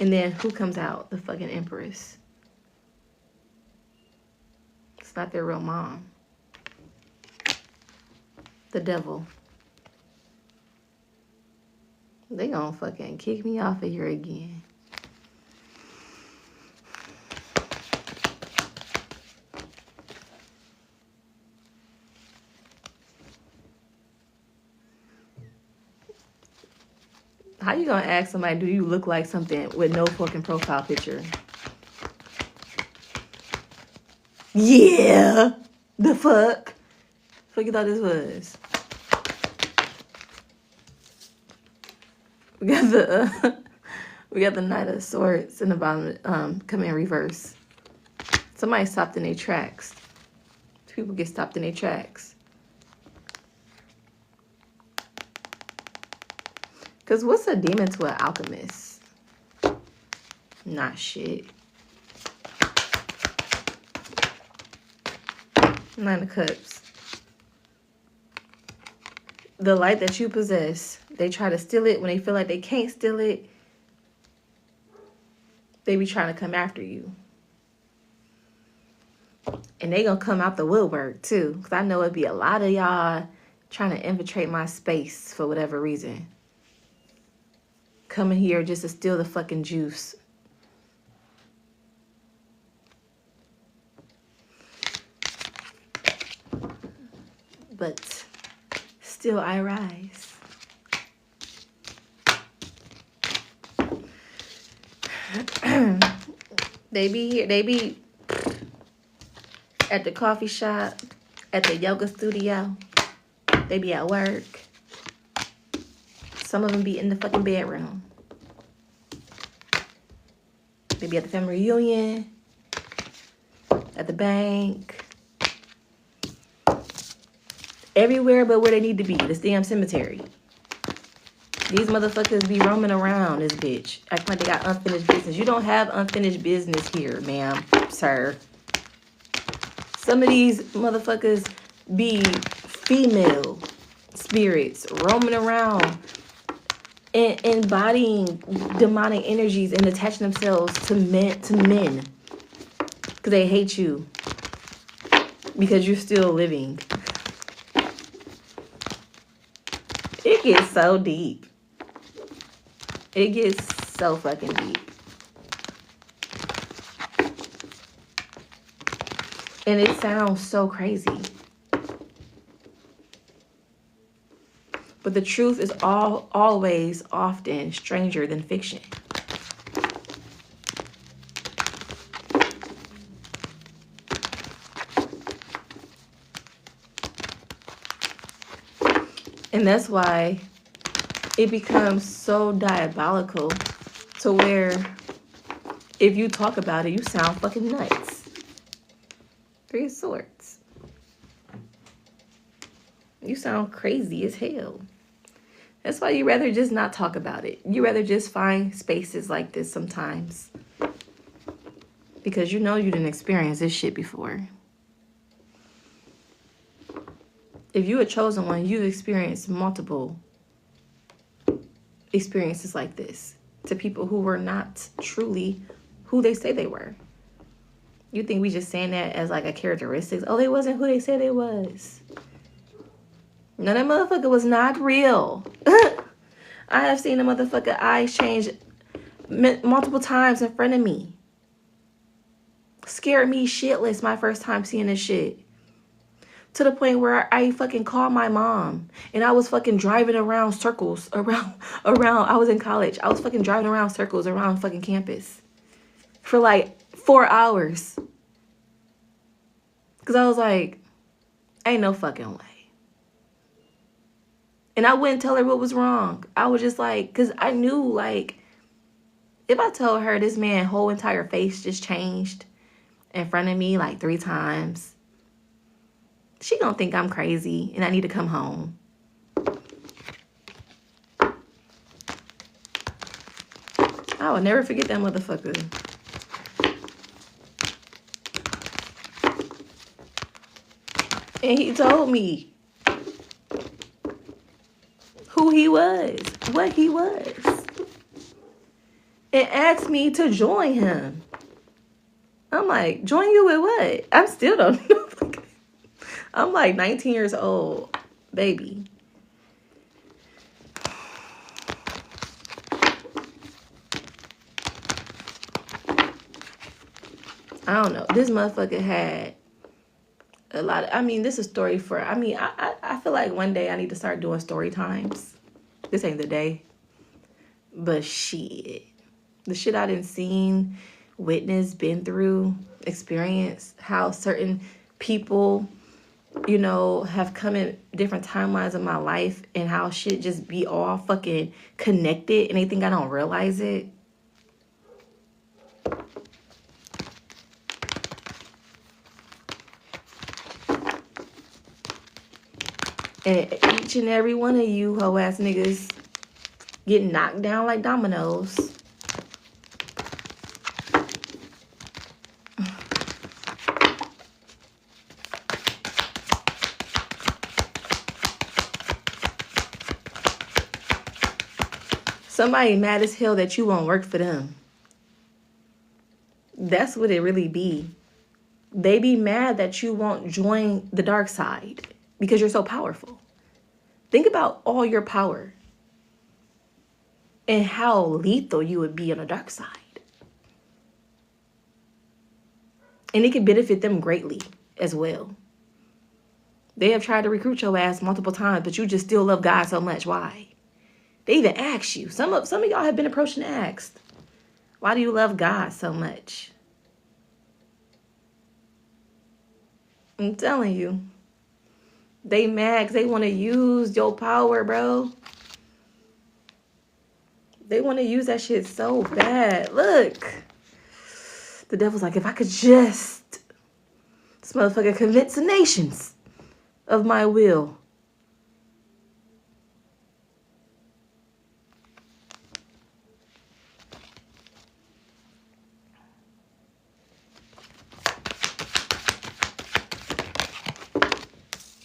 And then who comes out? The fucking Empress. It's not their real mom. The devil. They gonna fucking kick me off of here again. How you gonna ask somebody, do you look like something with no fucking profile picture? Yeah. The fuck? Fuck you thought this was? We got the We got the Knight of Swords in the bottom, come in reverse. Somebody stopped in their tracks. People get stopped in their tracks. Because what's a demon to an alchemist? Not shit. Nine of Cups. The light that you possess, they try to steal it when they feel like they can't steal it. They be trying to come after you. And they gonna come out the woodwork too. Because I know it'd be a lot of y'all trying to infiltrate my space for whatever reason. Coming here just to steal the fucking juice. But still I rise. They be here, they be at the coffee shop, at the yoga studio. They be at work. Some of them be in the fucking bedroom. They be at the family reunion, at the bank. Everywhere but where they need to be. This damn cemetery. These motherfuckers be roaming around this bitch. Acting like they got unfinished business. You don't have unfinished business here, ma'am, sir. Some of these motherfuckers be female spirits roaming around and embodying demonic energies and attaching themselves to men. Because they hate you. Because you're still living. It gets so deep. It gets so fucking deep. And it sounds so crazy. But the truth is always often stranger than fiction. And that's why it becomes so diabolical to where if you talk about it, you sound fucking nuts. Three of Swords. You sound crazy as hell. That's why you rather just not talk about it. You rather just find spaces like this sometimes. Because you know you didn't experience this shit before. If you're a chosen one, you've experienced multiple experiences like this to people who were not truly who they say they were. You think we just saying that as like a characteristics? Oh, they wasn't who they said they was. No, that motherfucker was not real. I have seen a motherfucker eyes change multiple times in front of me. Scared me shitless my first time seeing this shit. To the point where I fucking called my mom. And I was fucking driving around circles. Around. I was in college. I was fucking driving around circles around fucking campus. For like 4 hours. Because I was like, ain't no fucking way. And I wouldn't tell her what was wrong. I was just like, because I knew, like, if I told her this man's whole entire face just changed in front of me like 3 times, she gonna think I'm crazy and I need to come home. I will never forget that motherfucker. And he told me who he was, what he was, and asked me to join him. I'm like, join you with what? I still don't know. I'm like 19 years old, baby. I don't know. This motherfucker had a lot of, I mean, this is a story for, I mean, I feel like one day I need to start doing story times. This ain't the day. But shit. The shit I done seen, witnessed, been through, experienced, how certain people, you know, have come in different timelines of my life and how shit just be all fucking connected and they think I don't realize it. And each and every one of you hoe ass niggas get knocked down like dominoes. Somebody mad as hell that you won't work for them. That's what it really be. They be mad that you won't join the dark side because you're so powerful. Think about all your power and how lethal you would be on the dark side. And it can benefit them greatly as well. They have tried to recruit your ass multiple times, but you just still love God so much. Why? They even ask you. Some of y'all have been approached and asked, why do you love God so much? I'm telling you. They mad because they want to use your power, bro. They want to use that shit so bad. Look. The devil's like, if I could just, this motherfucker convince the nations of my will.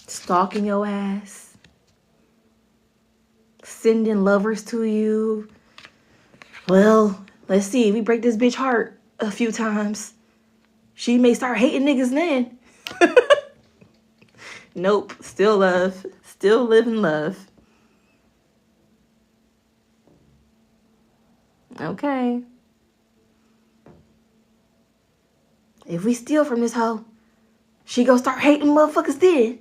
Stalking your ass. Sending lovers to you. Well, let's see. If we break this bitch heart a few times, she may start hating niggas then. Nope. Still love. Still live in love. Okay. If we steal from this hoe, she gonna start hating motherfuckers then.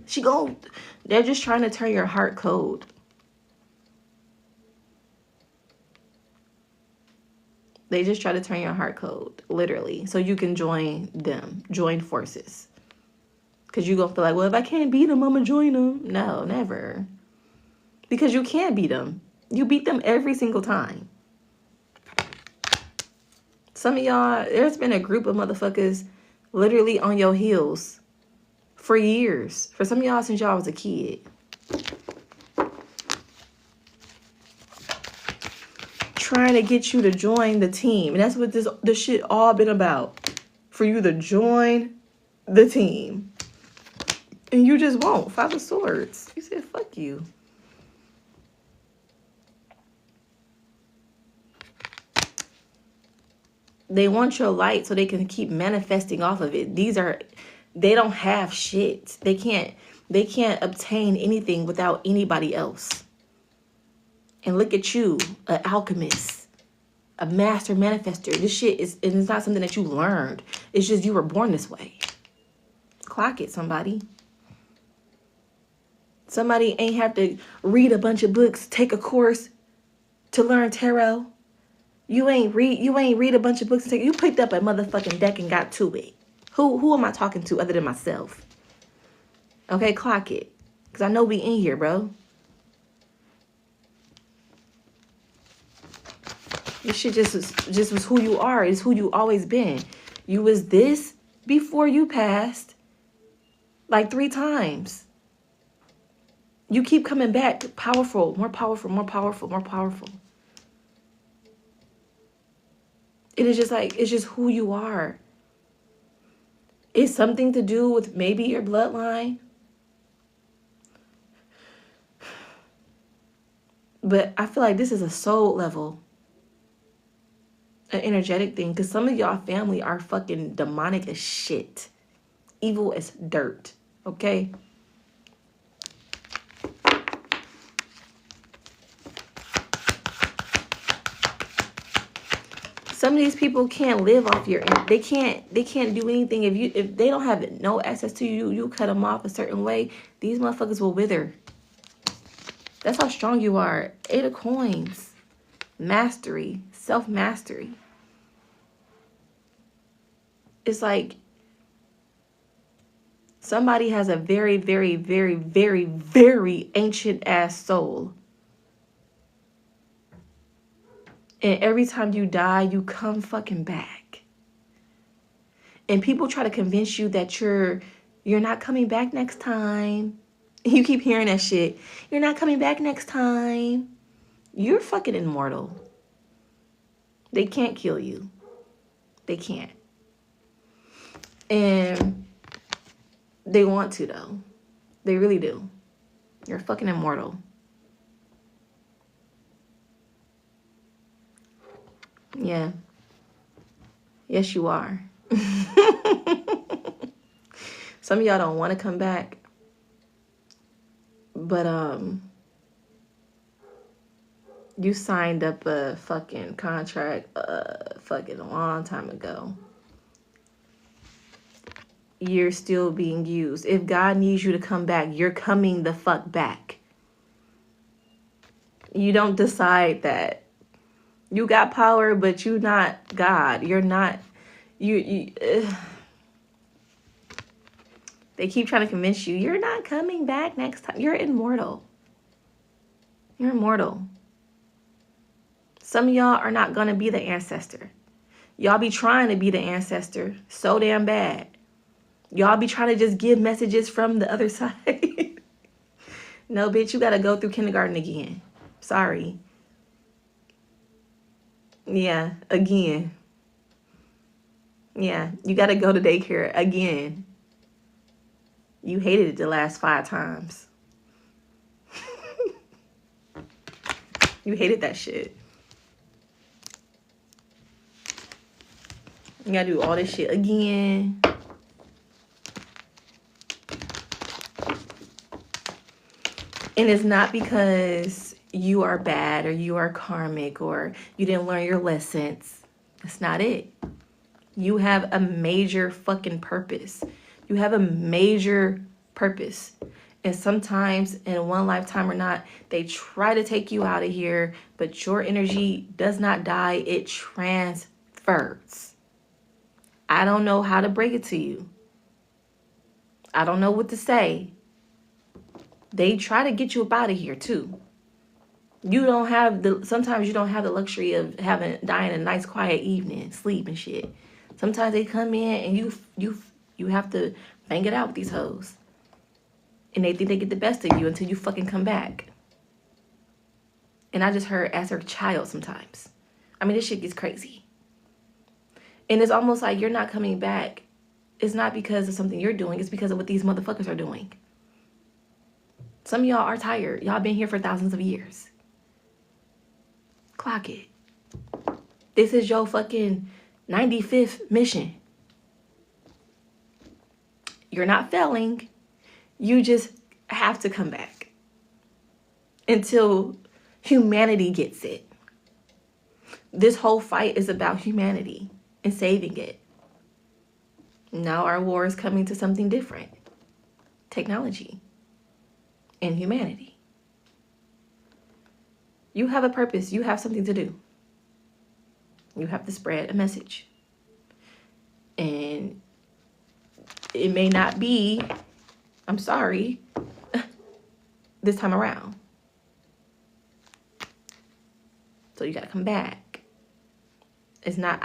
They're just trying to turn your heart cold. They just try to turn your heart cold, literally, so you can join them, join forces. Because you're going to feel like, well, if I can't beat them, I'm going to join them. No, never. Because you can't beat them. You beat them every single time. Some of y'all, there's been a group of motherfuckers literally on your heels for years. For some of y'all, since y'all was a kid. Trying to get you to join the team. And that's what this shit all been about. For you to join the team. And you just won't. 5 of Swords. You said, fuck you. They want your light so they can keep manifesting off of it. They don't have shit. They can't obtain anything without anybody else. And look at you, an alchemist, a master manifester. This shit is, and it's not something that you learned. It's just you were born this way. Clock it, somebody. Somebody ain't have to read a bunch of books, take a course to learn tarot. You ain't read a bunch of books. You picked up a motherfucking deck and got to it. Who am I talking to other than myself? Okay, clock it. Because I know we in here, bro. This shit just was who you are. It's who you always been. You was this before you passed like 3 times. You keep coming back powerful, more powerful, more powerful, more powerful. It is just like, it's just who you are. It's something to do with maybe your bloodline. But I feel like this is a soul level. An energetic thing. Because some of y'all family are fucking demonic as shit. Evil as dirt. Okay? Some of these people can't live off your, they can't do anything. If they don't have no access to you, you cut them off a certain way, these motherfuckers will wither. That's how strong you are. 8 of Coins. Mastery. Self-mastery. It's like somebody has a very, very, very, very, very ancient ass soul. And every time you die, you come fucking back. And people try to convince you that you're not coming back next time. You keep hearing that shit. You're not coming back next time. You're fucking immortal. They can't kill you. They can't. And they want to, though. They really do. You're fucking immortal. Yeah. Yes, you are. Some of y'all don't want to come back. But, you signed up a fucking contract fucking a long time ago. You're still being used. If God needs you to come back, you're coming the fuck back. You don't decide that. You got power, but you not God. You're not. They keep trying to convince you you're not coming back next time. You're immortal. You're immortal. Some of y'all are not gonna be the ancestor. Y'all be trying to be the ancestor so damn bad. Y'all be trying to just give messages from the other side. No, bitch, you gotta go through kindergarten again. Sorry. Yeah, again. Yeah, you gotta go to daycare again. You hated it the last 5 times. You hated that shit. You gotta do all this shit again. And it's not because you are bad or you are karmic or you didn't learn your lessons. That's not it. You have a major fucking purpose. You have a major purpose. And sometimes in one lifetime or not, they try to take you out of here, but your energy does not die. It transfers. I don't know how to break it to you. I don't know what to say. They try to get you up out of here too. You don't have sometimes you don't have the luxury of dying a nice quiet evening, sleep and shit. Sometimes they come in and you have to bang it out with these hoes. And they think they get the best of you until you fucking come back. And I just heard as her child sometimes. I mean, this shit gets crazy. And it's almost like you're not coming back. It's not because of something you're doing. It's because of what these motherfuckers are doing. Some of y'all are tired. Y'all been here for thousands of years. Clock it. This is your fucking 95th mission. You're not failing. You just have to come back until humanity gets it. This whole fight is about humanity and saving it. Now our war is coming to something different. Technology and humanity. You have a purpose. You have something to do. You have to spread a message. And it may not be, I'm sorry, this time around. So you got to come back. It's not,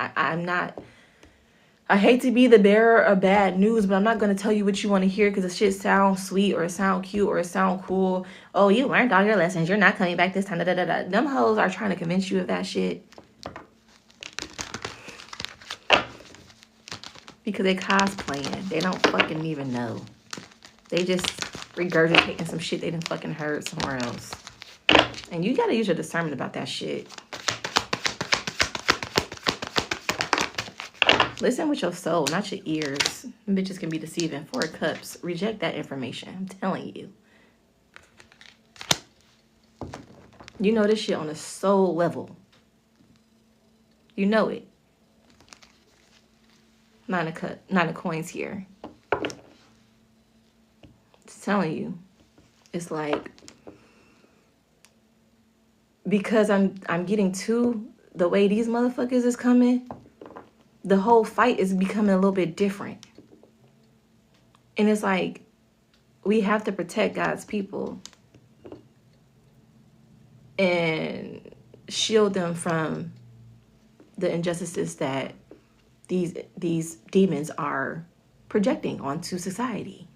I hate to be the bearer of bad news, but I'm not going to tell you what you want to hear because the shit sounds sweet or it sound cute or it sound cool. Oh, you learned all your lessons. You're not coming back this time. Da, da, da, da. Them hoes are trying to convince you of that shit. Because they cosplaying. They don't fucking even know. They just regurgitating some shit they done fucking heard somewhere else. And you got to use your discernment about that shit. Listen with your soul, not your ears. Bitches can be deceiving. 4 cups. Reject that information. I'm telling you. You know this shit on a soul level. You know it. 9 of coins here. It's telling you. It's like, because I'm getting to the way these motherfuckers is coming, the whole fight is becoming a little bit different. And it's like, we have to protect God's people and shield them from the injustices that these demons are projecting onto society.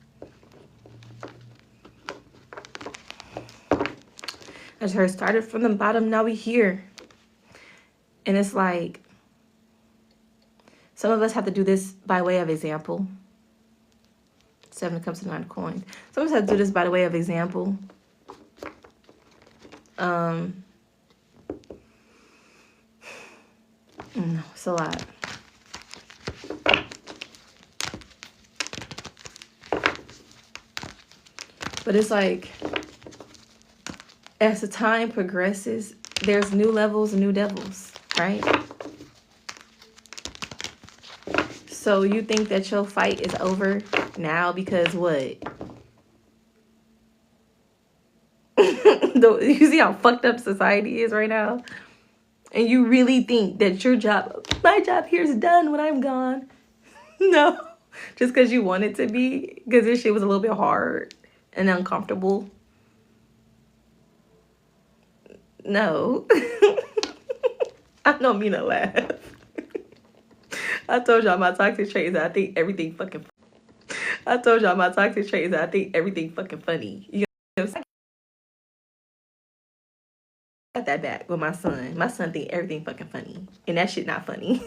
I just heard started from the bottom, now we here. And it's like, some of us have to do this by way of example. 7 of Cups and 9 of Coins. Some of us have to do this by the way of example. It's a lot. But it's like, as the time progresses, there's new levels and new devils, right? So you think that your fight is over now because what? You see how fucked up society is right now? And you really think that your job, my job here is done when I'm gone? No. Just because you want it to be? Because this shit was a little bit hard and uncomfortable? No. I don't mean to laugh. I told y'all my toxic trait is that I think everything fucking funny. You know what I'm saying? I got that back with my son. My son think everything fucking funny. And that shit not funny.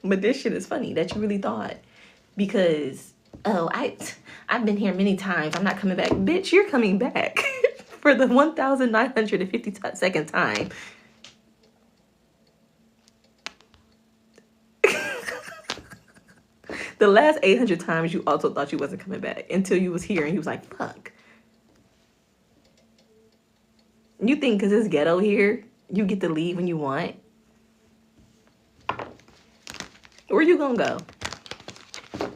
But this shit is funny that you really thought. Because, oh, I've been here many times. I'm not coming back. Bitch, you're coming back for the 1,952nd time. The last 800 times you also thought you wasn't coming back until you was here and you was like, fuck. You think because it's ghetto here, you get to leave when you want? Where you gonna go?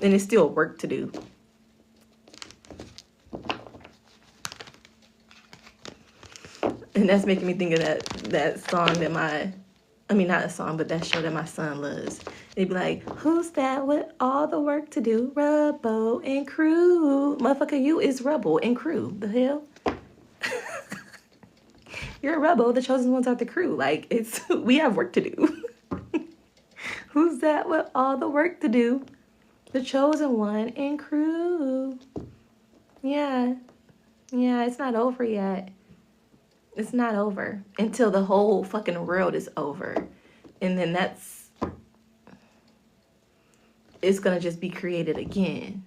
And it's still work to do. And that's making me think of that song that not a song, but that show that my son loves. They'd be like, who's that with all the work to do? Rubbo and Crew. Motherfucker, you is Rubbo and Crew. The hell? You're a Rubbo. The chosen ones are the crew. Like, we have work to do. Who's that with all the work to do? The chosen one and Crew. Yeah. Yeah, it's not over yet. It's not over until the whole fucking world is over. And then it's gonna just be created again.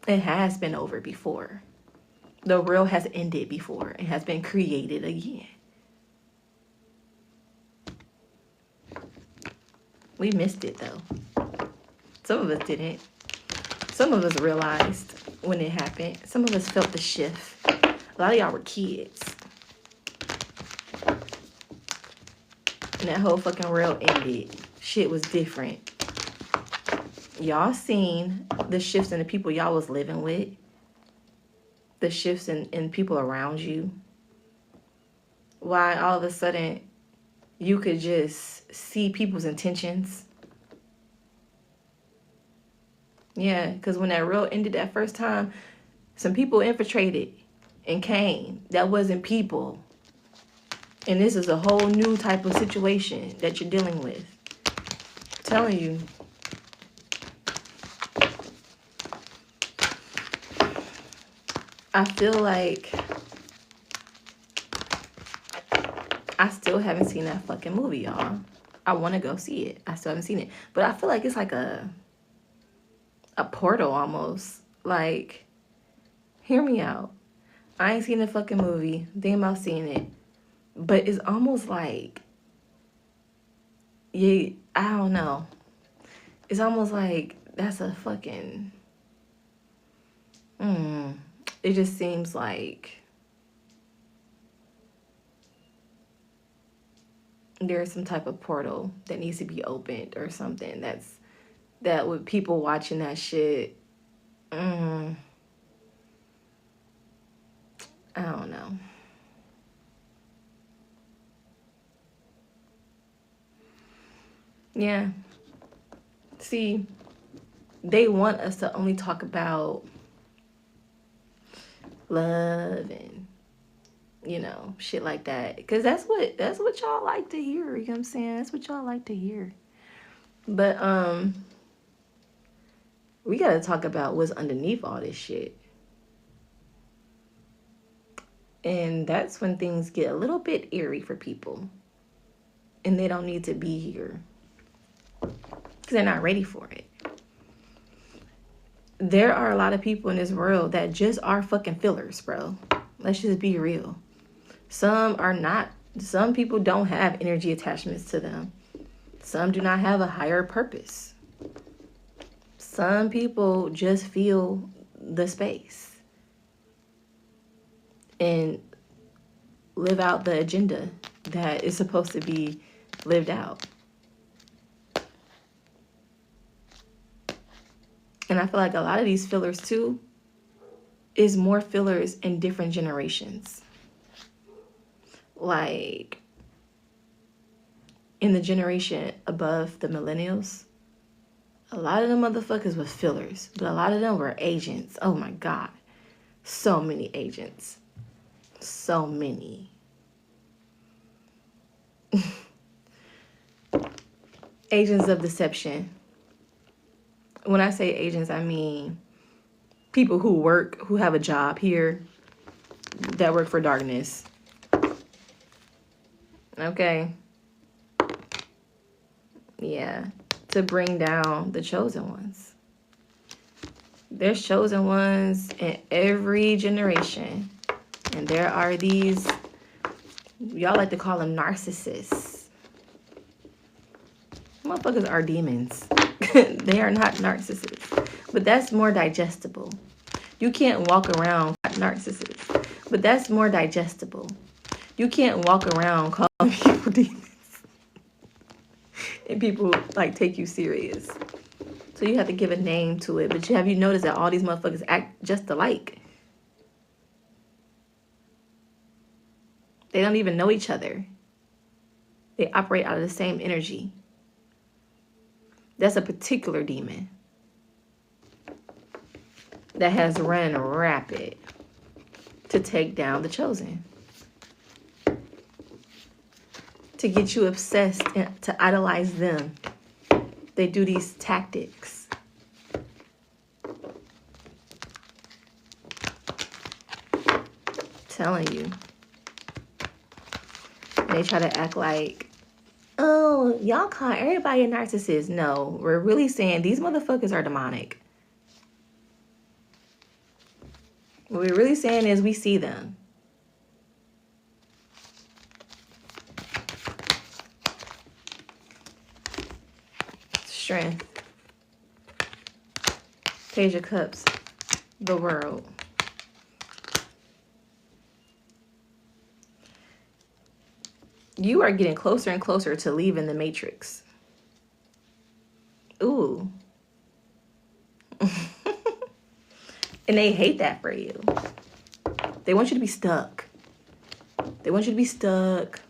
It has been over before. The world has ended before. It has been created again. We missed it though. Some of us didn't. Some of us realized when it happened. Some of us felt the shift. A lot of y'all were kids. And that whole fucking world ended. Shit was different. Y'all seen the shifts in the people y'all was living with. The shifts in people around you. Why all of a sudden you could just see people's intentions. Yeah, because when that world ended that first time, some people infiltrated and came. That wasn't people. And this is a whole new type of situation that you're dealing with. I'm telling you. I feel like I still haven't seen that fucking movie, y'all. I want to go see it. I still haven't seen it. But I feel like it's like a portal almost. Like, hear me out. I ain't seen the fucking movie. Thinking about seeing it. But it's almost like, yeah, I don't know. It's almost like that's a fucking, it just seems like there's some type of portal that needs to be opened or something. That with people watching that shit, I don't know. Yeah. See, they want us to only talk about love and, you know, shit like that. Because that's what y'all like to hear. You know what I'm saying? That's what y'all like to hear. But, we got to talk about what's underneath all this shit. And that's when things get a little bit eerie for people. And they don't need to be here. Because they're not ready for it. There are a lot of people in this world that just are fucking fillers, bro. Let's just be real. Some are not. Some people don't have energy attachments to them. Some do not have a higher purpose. Some people just feel the space and live out the agenda that is supposed to be lived out. And I feel like a lot of these fillers too is more fillers in different generations. Like in the generation above the millennials, a lot of them motherfuckers were fillers, but a lot of them were agents. Oh my God. So many agents. So many. Agents of deception. When I say agents, I mean people who have a job here that work for darkness. Okay. Yeah. To bring down the chosen ones. There's chosen ones in every generation. And there are these, y'all like to call them narcissists. Motherfuckers are demons. They are not narcissists. But that's more digestible. You can't walk around narcissists. But that's more digestible. You can't walk around calling people demons. And people like take you serious. So you have to give a name to it. But have you noticed that all these motherfuckers act just alike? They don't even know each other. They operate out of the same energy. That's a particular demon that has run rapid to take down the chosen. To get you obsessed and to idolize them. They do these tactics. Telling you. And they try to act like, oh, y'all call everybody a narcissist. No, we're really saying these motherfuckers are demonic. What we're really saying is we see them. Strength. Page of Cups. The world. You are getting closer and closer to leaving the matrix. Ooh. And they hate that for you. They want you to be stuck. They want you to be stuck.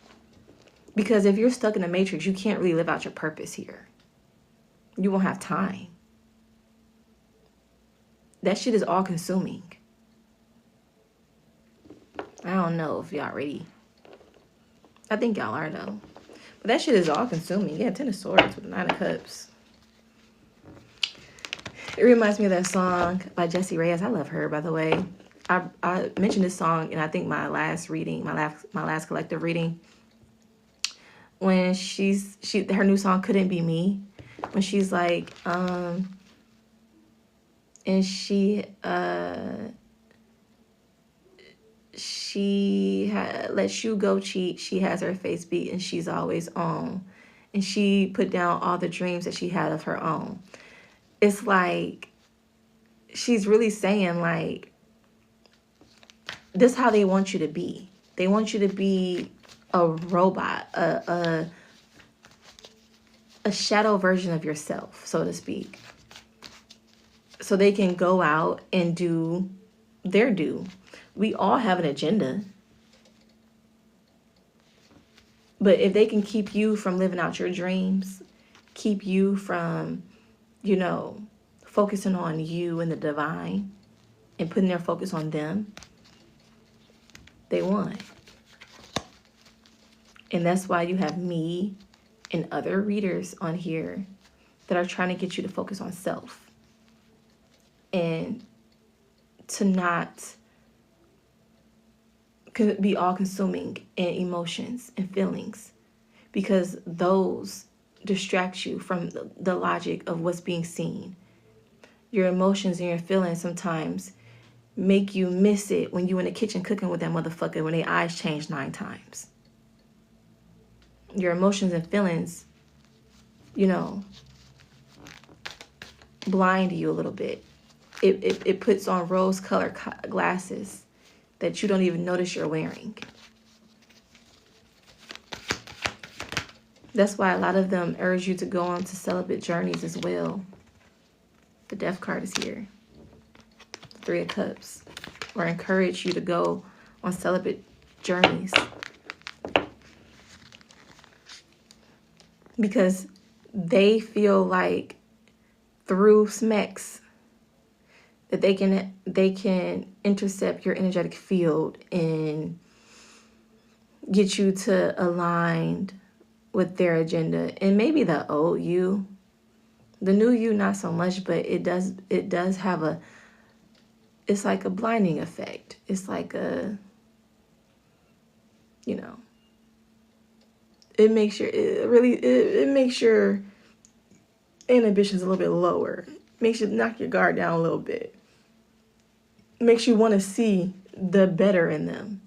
Because if you're stuck in the matrix, you can't really live out your purpose here. You won't have time. That shit is all consuming. I don't know if y'all ready. I think y'all are though. But that shit is all consuming. Yeah, 10 of Swords with 9 of Cups. It reminds me of that song by Jessie Reyes. I love her, by the way. I mentioned this song in I think my last reading, my last collective reading. When her new song Couldn't Be Me. When she's like, and she lets you go cheat. She has her face beat and she's always on. And she put down all the dreams that she had of her own. It's like, she's really saying like, this is how they want you to be. They want you to be a robot, a shadow version of yourself, so to speak. So they can go out and do their due. We all have an agenda. But if they can keep you from living out your dreams, keep you from, focusing on you and the divine and putting their focus on them, they won. And that's why you have me and other readers on here that are trying to get you to focus on self and to not could be all-consuming in emotions and feelings, because those distract you from the logic of what's being seen. Your emotions and your feelings sometimes make you miss it when you in the kitchen cooking with that motherfucker when their eyes change 9 times. Your emotions and feelings, you know, blind you a little bit. It puts on rose-colored glasses that you don't even notice you're wearing. That's why a lot of them urge you to go on to celibate journeys as well. The Death card is here. The 3 of Cups. Or encourage you to go on celibate journeys. Because they feel like through smacks that they can intercept your energetic field and get you to align with their agenda. And maybe the old you, the new you not so much, but it does have it's like a blinding effect. It's like it makes it makes your inhibitions a little bit lower. Makes you knock your guard down a little bit. Makes you want to see the better in them,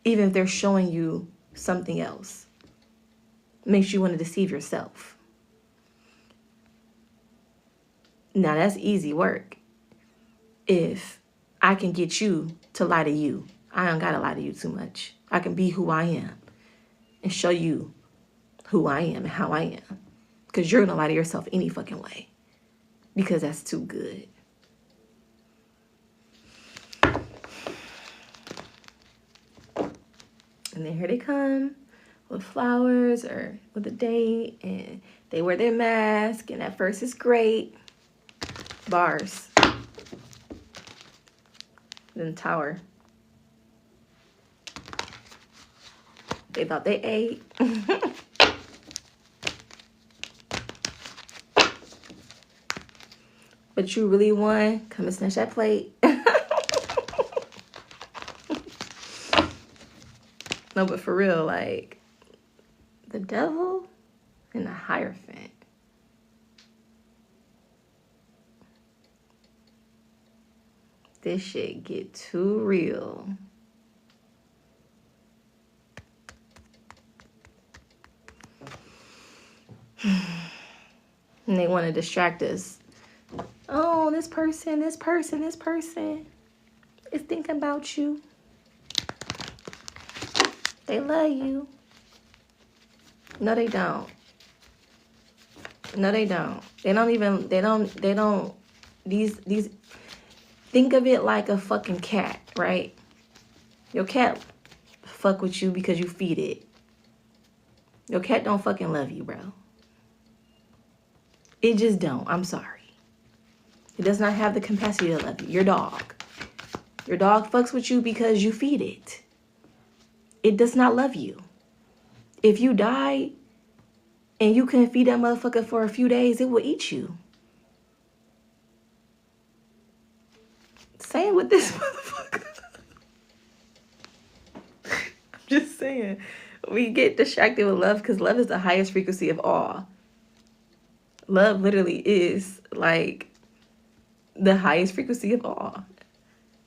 even if they're showing you something else. Makes you want to deceive yourself. Now that's easy work. If I can get you to lie to you, I don't gotta lie to you too much. I can be who I am and show you who I am and how I am. Because you're gonna lie to yourself any fucking way. Because that's too good. And then here they come with flowers or with a date, and they wear their mask, and at first it's great. Bars. Then Tower. They thought they ate. But you really won. Come and snatch that plate. No, but for real, like, the Devil and the Hierophant. This shit get too real. And they want to distract us. Oh, this person is thinking about you. They love you. No, they don't. No, they don't. They don't, these, think of it like a fucking cat, right? Your cat fuck with you because you feed it. Your cat don't fucking love you, bro. It just don't. I'm sorry. It does not have the capacity to love you. Your dog. Your dog fucks with you because you feed it. It does not love you. If you die and you couldn't feed that motherfucker for a few days, it will eat you. Same with this motherfucker. I'm just saying. We get distracted with love because love is the highest frequency of all. Love literally is like the highest frequency of all.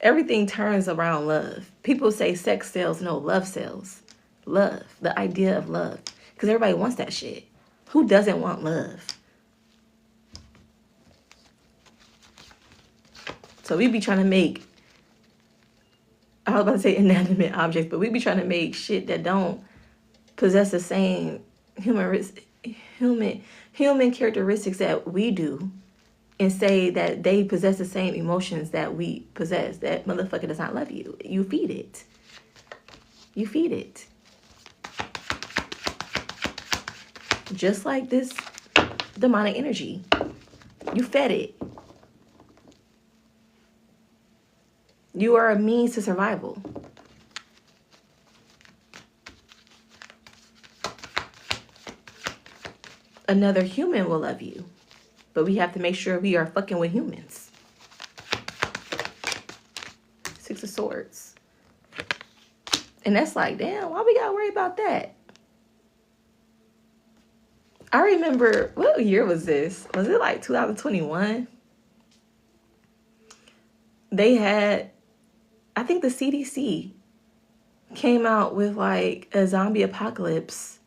Everything turns around love. People say sex sells. No, love sells. Love. The idea of love. Because everybody wants that shit. Who doesn't want love? So we be trying to make, I was about to say inanimate objects, but we be trying to make shit that don't possess the same human characteristics that we do, and say that they possess the same emotions that we possess. That motherfucker does not love you. You feed it. You feed it. Just like this demonic energy. You fed it. You are a means to survival. Another human will love you. But we have to make sure we are fucking with humans. 6 of Swords. And that's like, damn, why we gotta worry about that? I remember, what year was this? Was it like 2021? They had, I think the CDC came out with like a zombie apocalypse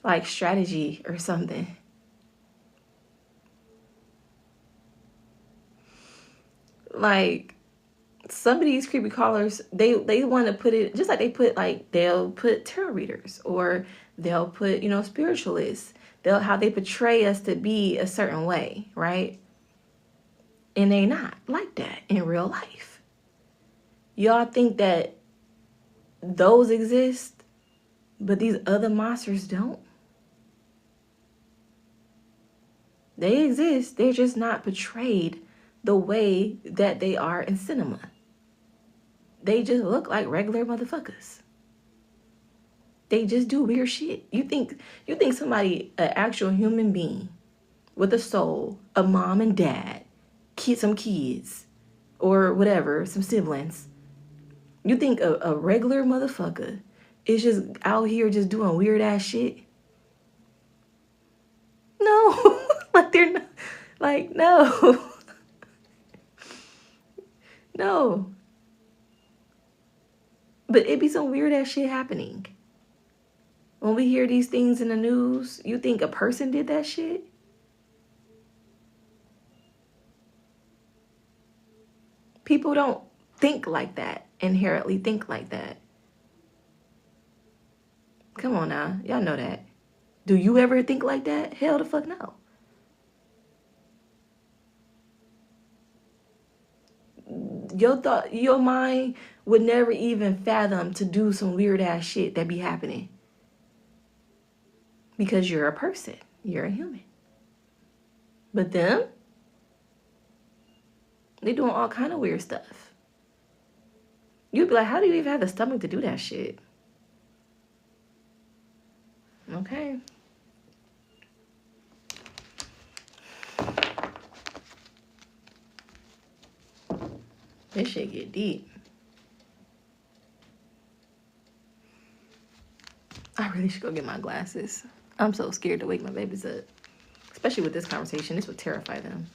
like strategy or something. Like, some of these creepy callers, they want to put it just like they put, like, they'll put tarot readers, or they'll put, you know, spiritualists. They'll, how they portray us to be a certain way, right? And they not like that in real life. Y'all think that those exist, but these other monsters don't. They exist. They're just not portrayed the way that they are in cinema. They just look like regular motherfuckers. They just do weird shit. You think somebody, an actual human being with a soul, a mom and dad, some kids, or whatever, some siblings. You think a regular motherfucker is just out here just doing weird ass shit? No. Like, they're not, like, no. No. But it be some weird ass shit happening. When we hear these things in the news, you think a person did that shit? People don't think like that, inherently think like that. Come on now, y'all know that. Do you ever think like that? Hell the fuck no. Your mind would never even fathom to do some weird ass shit that be happening. Because you're a person. You're a human. But them, they doing all kind of weird stuff. You'd be like, how do you even have the stomach to do that shit? Okay. This shit get deep. I really should go get my glasses. I'm so scared to wake my babies up. Especially with this conversation. This would terrify them.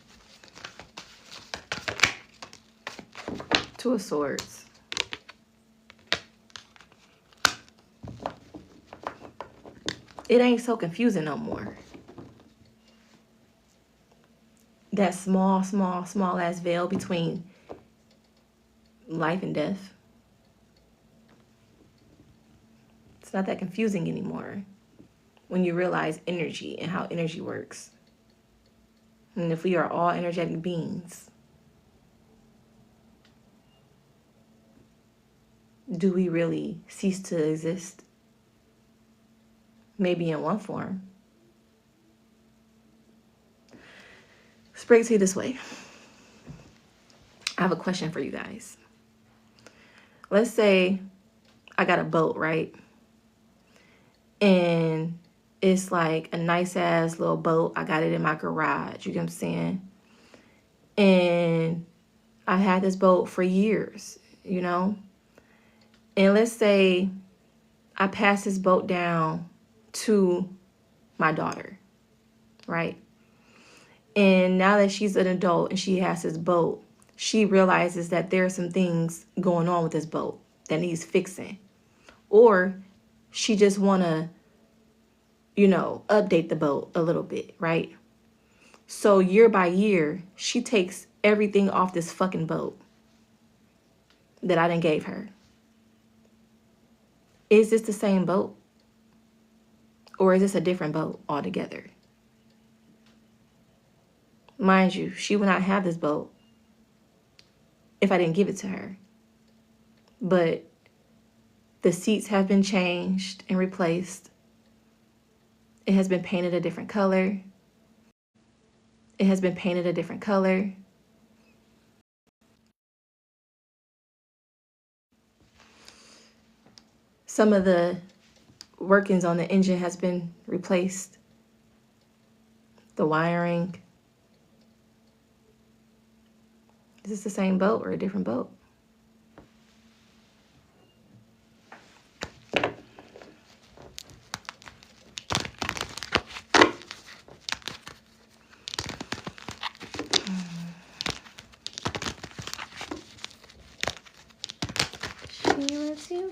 Two of Swords. It ain't so confusing no more. That small ass veil between life and death. It's not that confusing anymore when you realize energy and how energy works. And if we are all energetic beings, do we really cease to exist? Maybe in one form. Let's break it to you this way. I have a question for you guys. Let's say I got a boat, right? And it's like a nice ass little boat. I got it in my garage. You get what I'm saying? And I've had this boat for years, you know? And let's say I pass this boat down to my daughter, right? And now that she's an adult and she has this boat, she realizes that there are some things going on with this boat that needs fixing. Or she just want to, you know, update the boat a little bit, right? So year by year, she takes everything off this fucking boat that I done gave her. Is this the same boat? Or is this a different boat altogether? Mind you, she would not have this boat if I didn't give it to her. But the seats have been changed and replaced. It has been painted a different color. It has been painted a different color. Some of the workings on the engine has been replaced. The wiring. Is this the same boat or a different boat?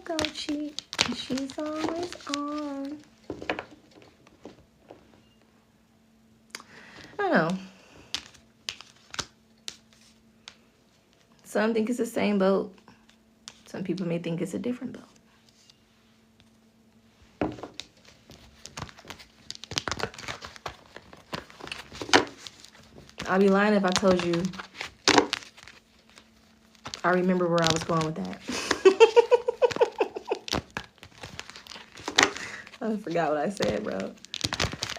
go cheat. She's always on. I don't know. Some think it's the same boat. Some people may think it's a different boat. I'll be lying if I told you I remember where I was going with that. I forgot what I said, bro.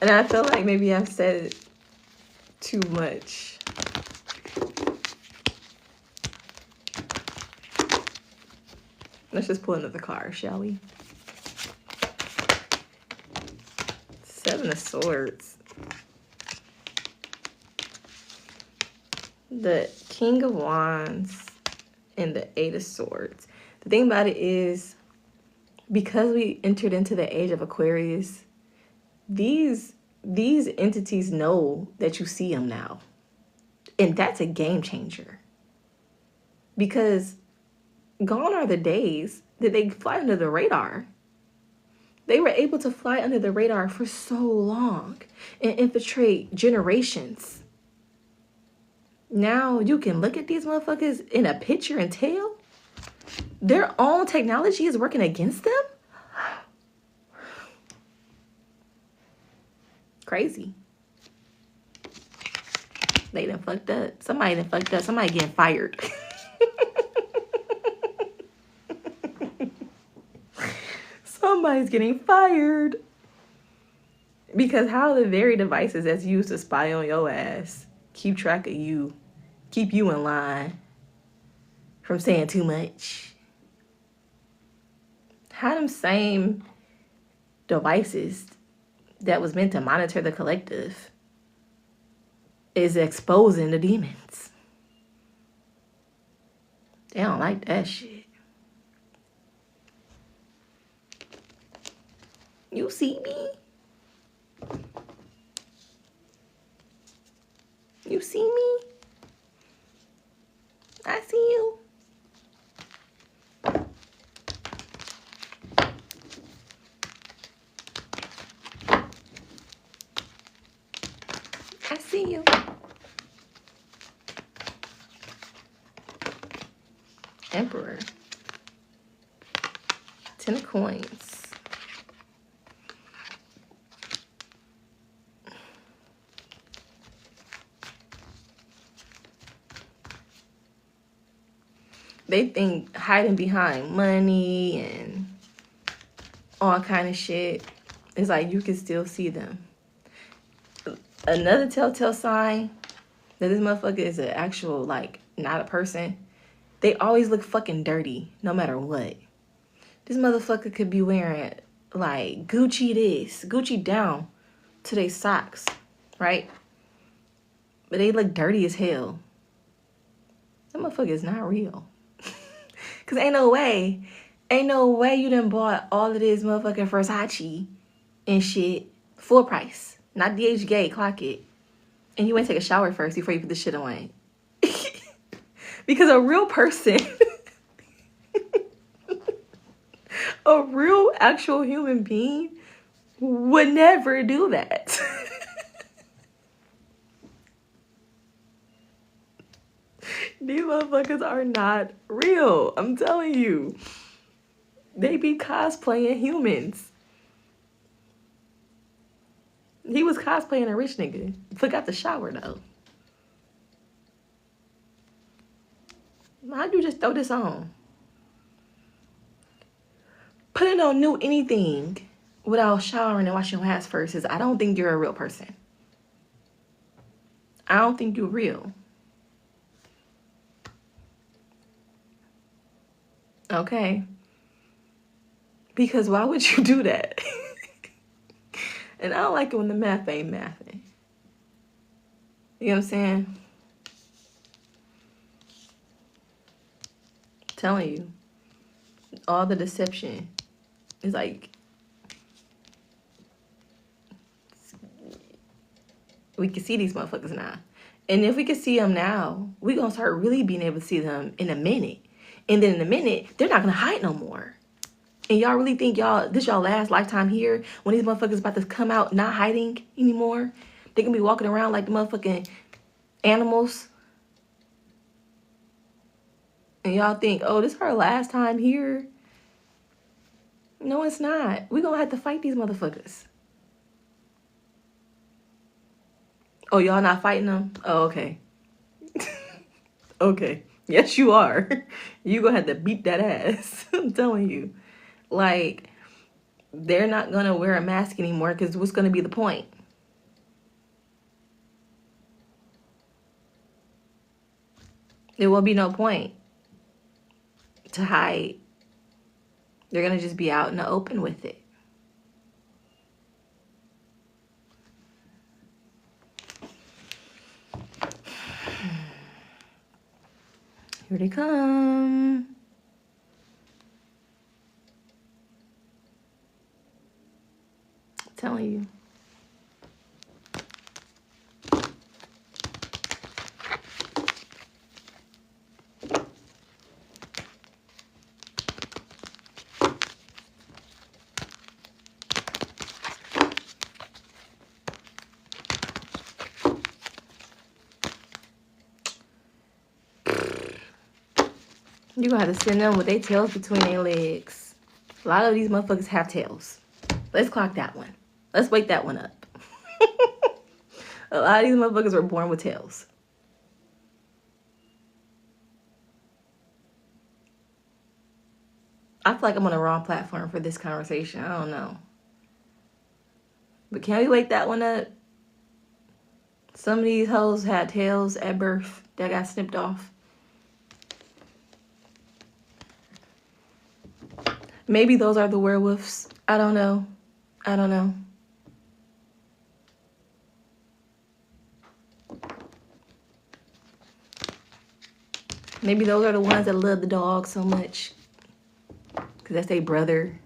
And I feel like maybe I've said it too much. Let's just pull another card, shall we? Seven of Swords. The King of Wands and the Eight of Swords. The thing about it is, because we entered into the age of Aquarius, these entities know that you see them now. And that's a game changer. Because gone are the days that they fly under the radar. They were able to fly under the radar for so long and infiltrate generations. Now you can look at these motherfuckers in a picture and tell their own technology is working against them. Crazy. They done fucked up. Somebody done fucked up. Somebody getting fired. Somebody's getting fired. Because how the very devices that's used to spy on your ass keep track of you, keep you in line from saying too much. How them same devices that was meant to monitor the collective is exposing the demons. They don't like that shit. You see me? You see me? I see you. I see you. Emperor. 10 of coins. They think hiding behind money and all kind of shit is like you can still see them. Another telltale sign that this motherfucker is an actual, like, not a person. They always look fucking dirty, no matter what. This motherfucker could be wearing, like, Gucci this, Gucci down to their socks, right? But they look dirty as hell. That motherfucker is not real. Because ain't no way you done bought all of this motherfucking Versace and shit full price. Not DH gay, clock it. And you went to take a shower first before you put the shit away. Because a real person, a real actual human being would never do that. These motherfuckers are not real. I'm telling you. They be cosplaying humans. He was cosplaying a rich nigga. Forgot the shower, though. How'd you just throw this on? Putting on new anything without showering and washing your hands first is, I don't think you're a real person. I don't think you're real. Okay? Because why would you do that? And I don't like it when the math ain't mathing. You know what I'm saying? Telling you. All the deception is like, we can see these motherfuckers now. And if we can see them now, we gonna start really being able to see them in a minute. And then in a minute, they're not gonna hide no more. And y'all really think this y'all last lifetime here when these motherfuckers about to come out not hiding anymore? They can be walking around like the motherfucking animals. And y'all think, oh, this is our last time here. No, it's not. We're going to have to fight these motherfuckers. Oh, y'all not fighting them? Oh, okay. Okay. Yes, you are. You going to have to beat that ass. I'm telling you. Like, they're not going to wear a mask anymore because what's going to be the point? There will be no point to hide. They're going to just be out in the open with it. Here they come. I'm telling you. You gonna have to send them with their tails between their legs. A lot of these motherfuckers have tails. Let's clock that one. Let's wake that one up. A lot of these motherfuckers were born with tails. I feel like I'm on the wrong platform for this conversation. I don't know. But can we wake that one up? Some of these hoes had tails at birth that got snipped off. Maybe those are the werewolves. I don't know. I don't know. Maybe those are the ones that love the dog so much. Because that's their brother.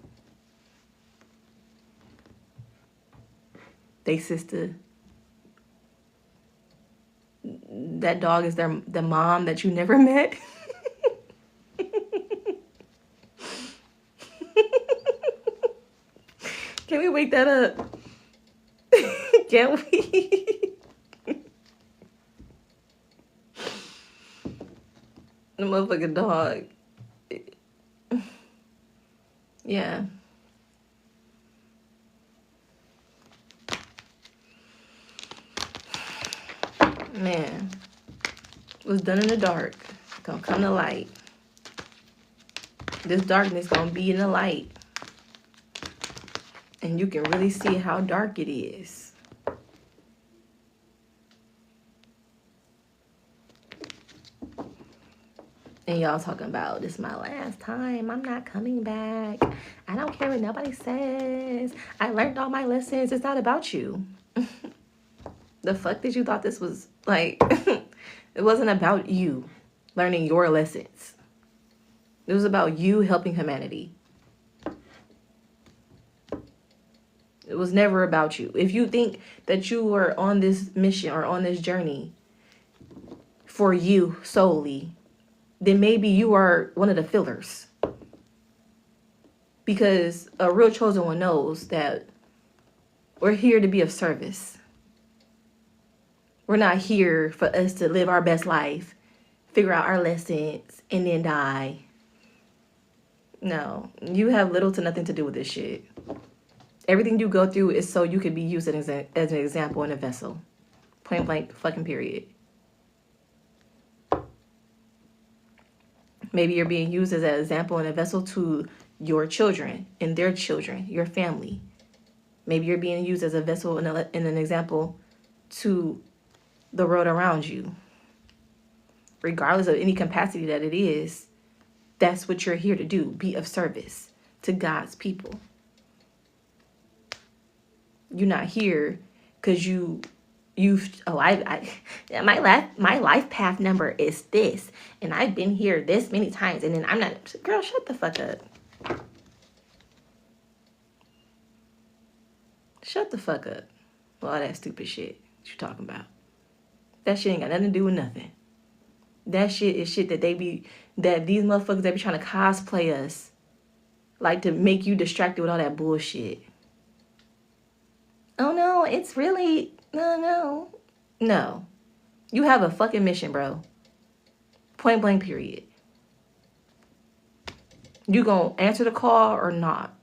They sister. That dog is the mom that you never met. Can we wake that up? Can we? The motherfucking dog. Yeah. Man. What's done in the dark gonna come to light. This darkness gonna be in the light. And you can really see how dark it is. And y'all talking about, this is my last time. I'm not coming back. I don't care what nobody says. I learned all my lessons. It's not about you. The fuck did you thought this was like? It wasn't about you learning your lessons. It was about you helping humanity. It was never about you. If you think that you were on this mission or on this journey for you solely, then maybe you are one of the fillers. Because a real chosen one knows that we're here to be of service. We're not here for us to live our best life, figure out our lessons, and then die. No, you have little to nothing to do with this shit. Everything you go through is so you can be used as an example in a vessel. Point blank fucking period. Maybe you're being used as an example in a vessel to your children and their children, your family. Maybe you're being used as a vessel in an example to the world around you. Regardless of any capacity that it is, that's what you're here to do. Be of service to God's people. You're not here because my life path number is this, and I've been here this many times, and then I'm not. Girl, shut the fuck up. Shut the fuck up. All that stupid shit you talking about. That shit ain't got nothing to do with nothing. That shit is shit that these motherfuckers that be trying to cosplay us like to make you distracted with all that bullshit. Oh no, it's really, no. You have a fucking mission, bro. Point blank, period. You gonna answer the call or not?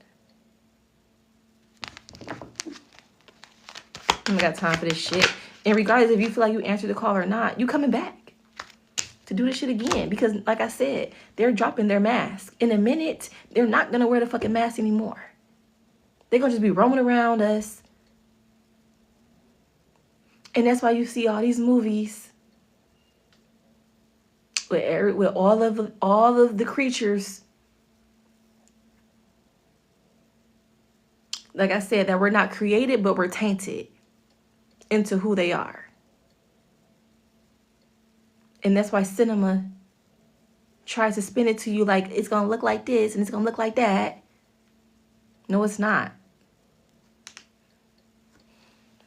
I got time for this shit. And regardless if you feel like you answered the call or not, you coming back to do this shit again. Because like I said, they're dropping their mask. In a minute, they're not gonna wear the fucking mask anymore. They're gonna just be roaming around us. And that's why you see all these movies with all of the creatures, like I said, that we're not created, but we're tainted into who they are. And that's why cinema tries to spin it to you like it's gonna look like this and it's gonna look like that. No, it's not.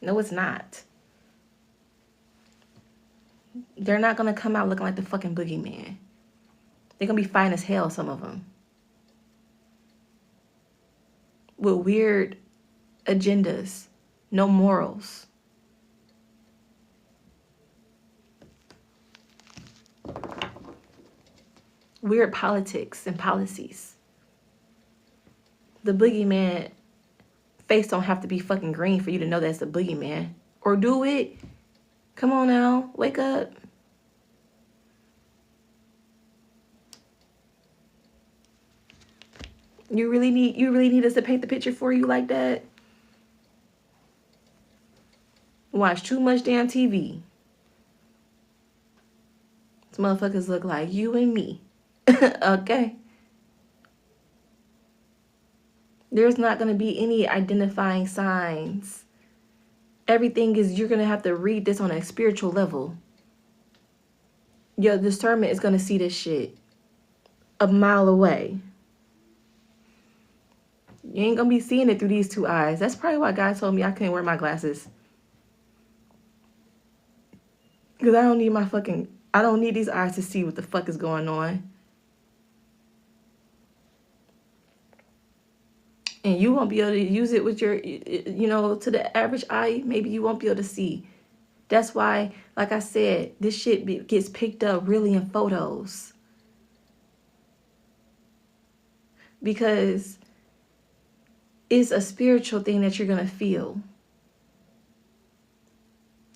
No, it's not. They're not gonna come out looking like the fucking boogeyman. They're gonna be fine as hell, some of them, with weird agendas, no morals. Weird politics and policies. The boogeyman face don't have to be fucking green for you to know that's the boogeyman. Or do it? Come on now, wake up. You really need us to paint the picture for you like that? Watch too much damn TV. These motherfuckers look like you and me. Okay. There's not going to be any identifying signs. Everything is, you're going to have to read this on a spiritual level. Your discernment is going to see this shit a mile away. You ain't going to be seeing it through these two eyes. That's probably why God told me I couldn't wear my glasses. Because I don't need these eyes to see what the fuck is going on. And you won't be able to use it with your, to the average eye, maybe you won't be able to see. That's why, like I said, this shit gets picked up really in photos. Because it's a spiritual thing that you're going to feel.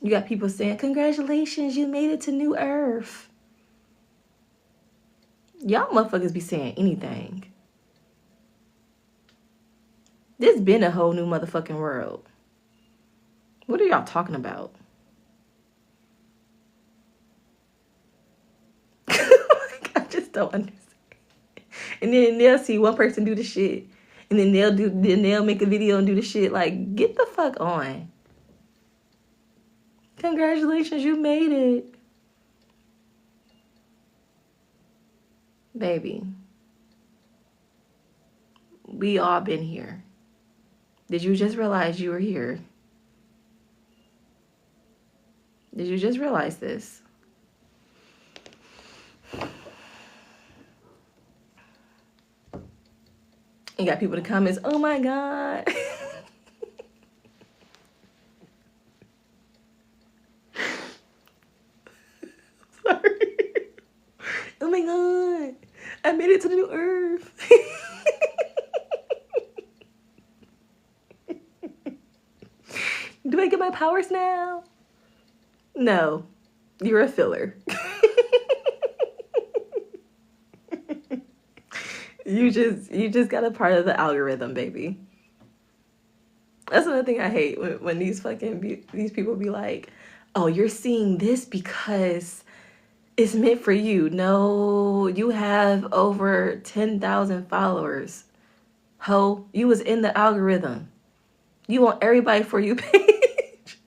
You got people saying, congratulations, you made it to New Earth. Y'all motherfuckers be saying anything. This been a whole new motherfucking world. What are y'all talking about? I just don't understand. And then they'll see one person do the shit, and then they'll make a video and do the shit. Like, get the fuck on. Congratulations, you made it. Baby. We all been here. Did you just realize you were here? Did you just realize this? You got people in the comments, oh my God. Sorry. Oh my God. I made it to the New Earth. Do I get my powers now? No, you're a filler. You just got a part of the algorithm, baby. That's another thing I hate when these people be like, oh, you're seeing this because it's meant for you. No, you have over 10,000 followers. Ho, you was in the algorithm. You want everybody for you page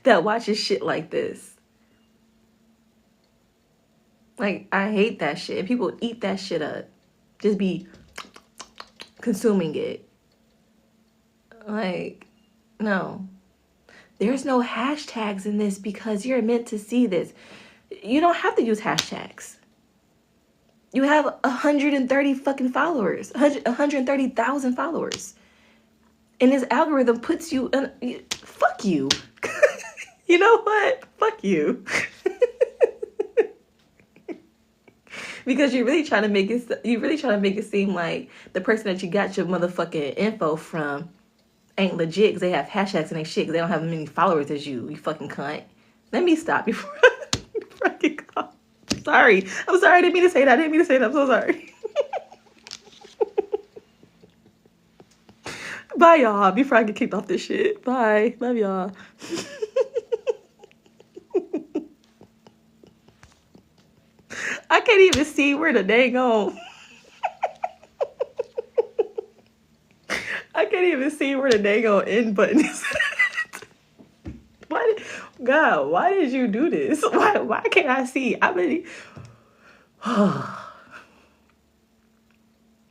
that watches shit like this. Like, I hate that shit. And people eat that shit up. Just be consuming it. Like, no. There's no hashtags in this because you're meant to see this. You don't have to use hashtags. You have 130 fucking followers, 130,000 followers. And this algorithm puts you in, fuck you. You know what? Fuck you. Because you're really trying to make it seem like the person that you got your motherfucking info from ain't legit because they have hashtags and they shit because they don't have as many followers as you fucking cunt. Let me stop before I get caught. I'm sorry. I didn't mean to say that. I'm so sorry. Bye, y'all. Before I get kicked off this shit. Bye. Love y'all. I can't even see where the dang on. I can't even see where the dang on end button is. Why did you do this? Why can't I see? I mean,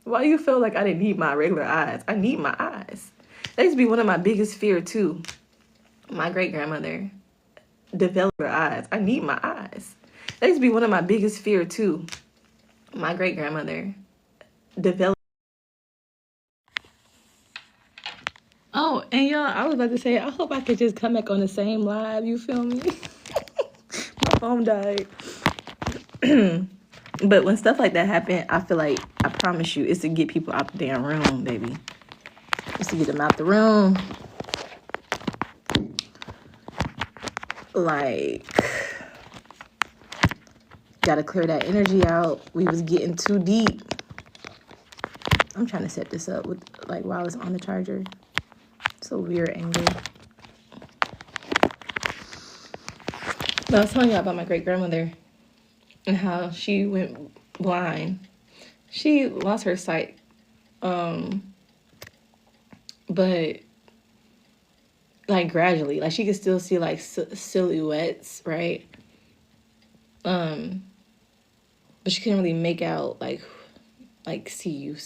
why do you feel like I didn't need my regular eyes? I need my eyes. That used to be one of my biggest fears too. My great-grandmother developed her eyes. I need my eyes. That used to be one of my biggest fears too. My great-grandmother developed. Oh, and y'all, I was about to say, I hope I could just come back on the same live. You feel me? My phone died. But when stuff like that happen, I feel like, I promise you, it's to get people out the damn room, baby. It's to get them out the room. Like, gotta clear that energy out. We was getting too deep. I'm trying to set this up with, like, while it's on the charger. It's a weird angle. But I was telling you about my great-grandmother and how she went blind. She lost her sight. But like gradually, like she could still see like silhouettes, right? But she couldn't really make out like see you.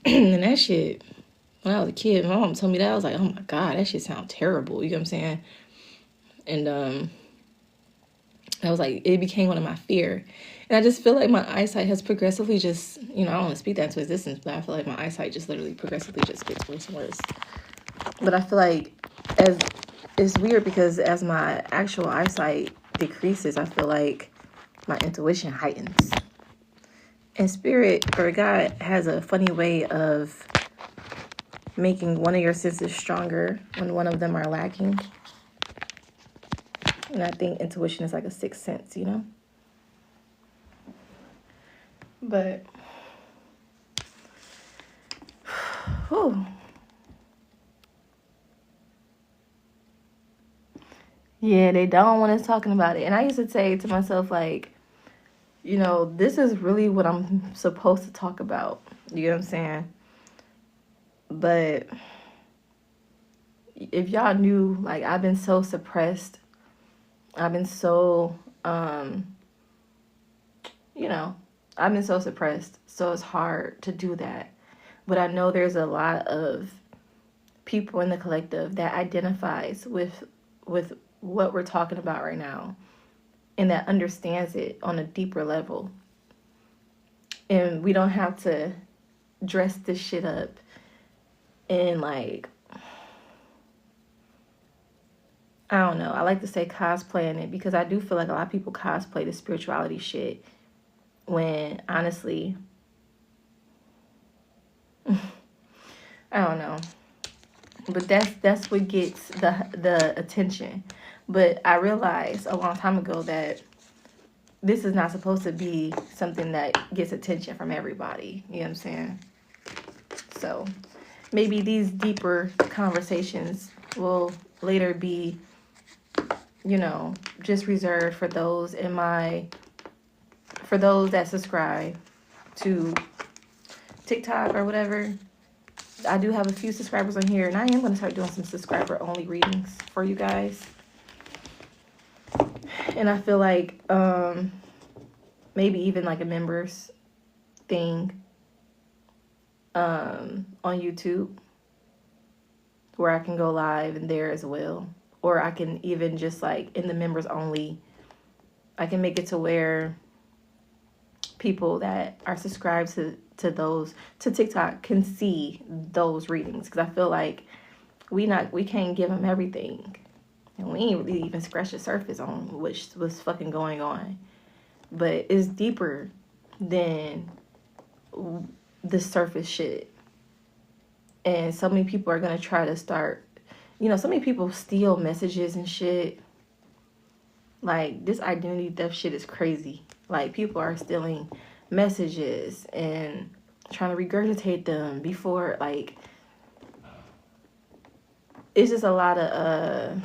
And that shit, when I was a kid, my mom told me that, I was like, oh my God, that shit sounds terrible. You know what I'm saying? And I was like, it became one of my fear. And I just feel like my eyesight has progressively just, you know, I don't want to speak that into existence, but I feel like my eyesight just literally progressively just gets worse and worse. But I feel like as it's weird because as my actual eyesight decreases, I feel like my intuition heightens. And spirit or God has a funny way of making one of your senses stronger when one of them are lacking. And I think intuition is like a sixth sense, you know? But, whew. Yeah, they don't want us talking about it. And I used to say to myself, like, you know, this is really what I'm supposed to talk about. You know what I'm saying? But if y'all knew, like, I've been so suppressed. I've been so, you know, I've been so suppressed. So it's hard to do that. But I know there's a lot of people in the collective that identifies with what we're talking about right now and that understands it on a deeper level. And we don't have to dress this shit up and like, I don't know. I like to say cosplaying it because I do feel like a lot of people cosplay the spirituality shit when honestly, I don't know. But that's what gets the attention. But I realized a long time ago that this is not supposed to be something that gets attention from everybody. You know what I'm saying? So maybe these deeper conversations will later be, you know, just reserved for those that subscribe to TikTok or whatever. I do have a few subscribers on here, and I am going to start doing some subscriber-only readings for you guys. And I feel like maybe even like a members thing on YouTube where I can go live and there as well. Or I can even just like in the members only, I can make it to where people that are subscribed to TikTok can see those readings, because I feel like we can't give them everything, and we ain't really even scratched the surface on what's fucking going on. But it's deeper than the surface shit. And so many people are gonna try to start, so many people steal messages and shit. Like, this identity theft shit is crazy. Like, people are stealing messages and trying to regurgitate them before, like, it's just a lot of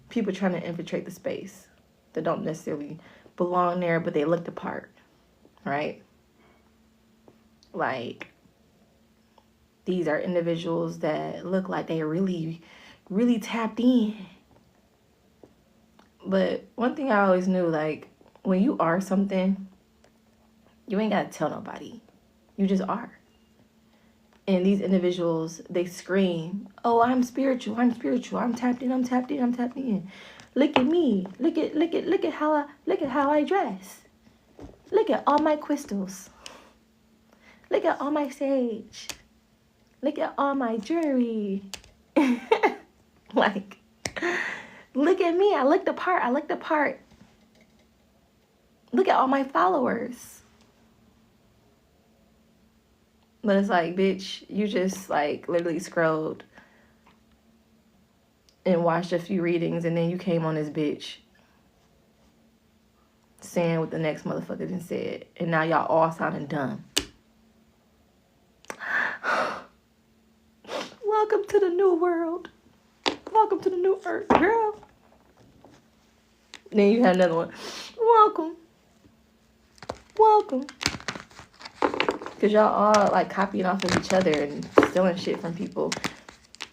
people trying to infiltrate the space that don't necessarily belong there, but they look the part, right? Like, these are individuals that look like they really, really tapped in. But one thing I always knew, like, when you are something, you ain't got to tell nobody. You just are. And these individuals, they scream, "Oh, I'm spiritual. I'm spiritual. I'm tapped in. I'm tapped in. I'm tapped in. Look at me. Look at how I dress. Look at all my crystals. Look at all my sage. Look at all my jewelry." Like, look at me. I look the part. I look the part. Look at all my followers. But it's like, bitch, you just, like, literally scrolled and watched a few readings, and then you came on this bitch saying what the next motherfucker done said. And now y'all all sounding dumb. Welcome to the new world. Welcome to the new earth, girl. Then you had another one. Welcome. Because y'all all, like, copying off of each other and stealing shit from people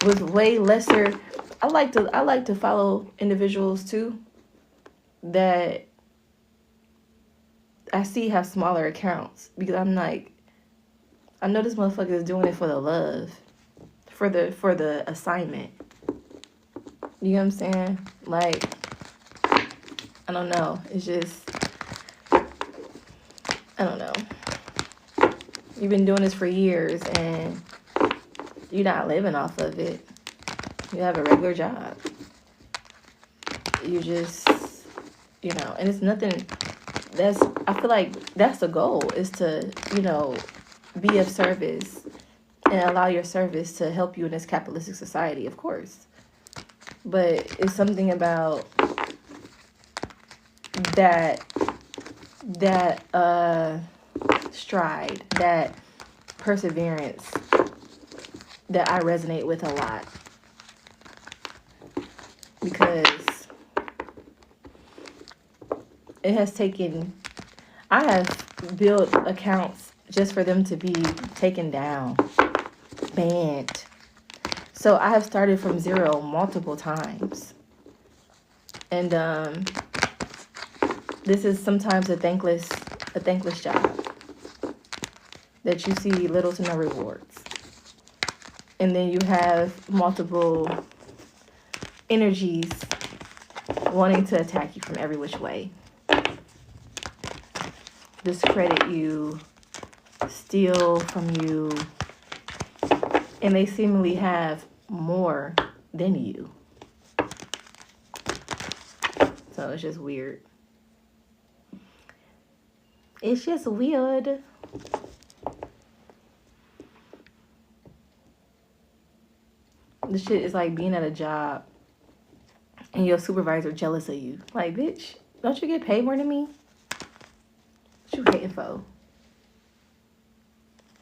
with way lesser. I like to follow individuals too that I see have smaller accounts, because I'm like, I know this motherfucker is doing it for the love, for the assignment. You know what I'm saying? Like, I don't know. It's just, I don't know. You've been doing this for years and you're not living off of it. You have a regular job. You just, and it's nothing. I feel like that's the goal, is to, be of service and allow your service to help you in this capitalistic society, of course. But it's something about that stride, that perseverance that I resonate with a lot. Because it has taken, I have built accounts just for them to be taken down, banned. So I have started from zero multiple times. And this is sometimes a thankless job that you see little to no rewards. And then you have multiple energies wanting to attack you from every which way. Discredit you, steal from you, and they seemingly have more than you. So it's just weird. It's just weird. This shit is like being at a job and your supervisor jealous of you. Like, bitch, don't you get paid more than me? What you hating for?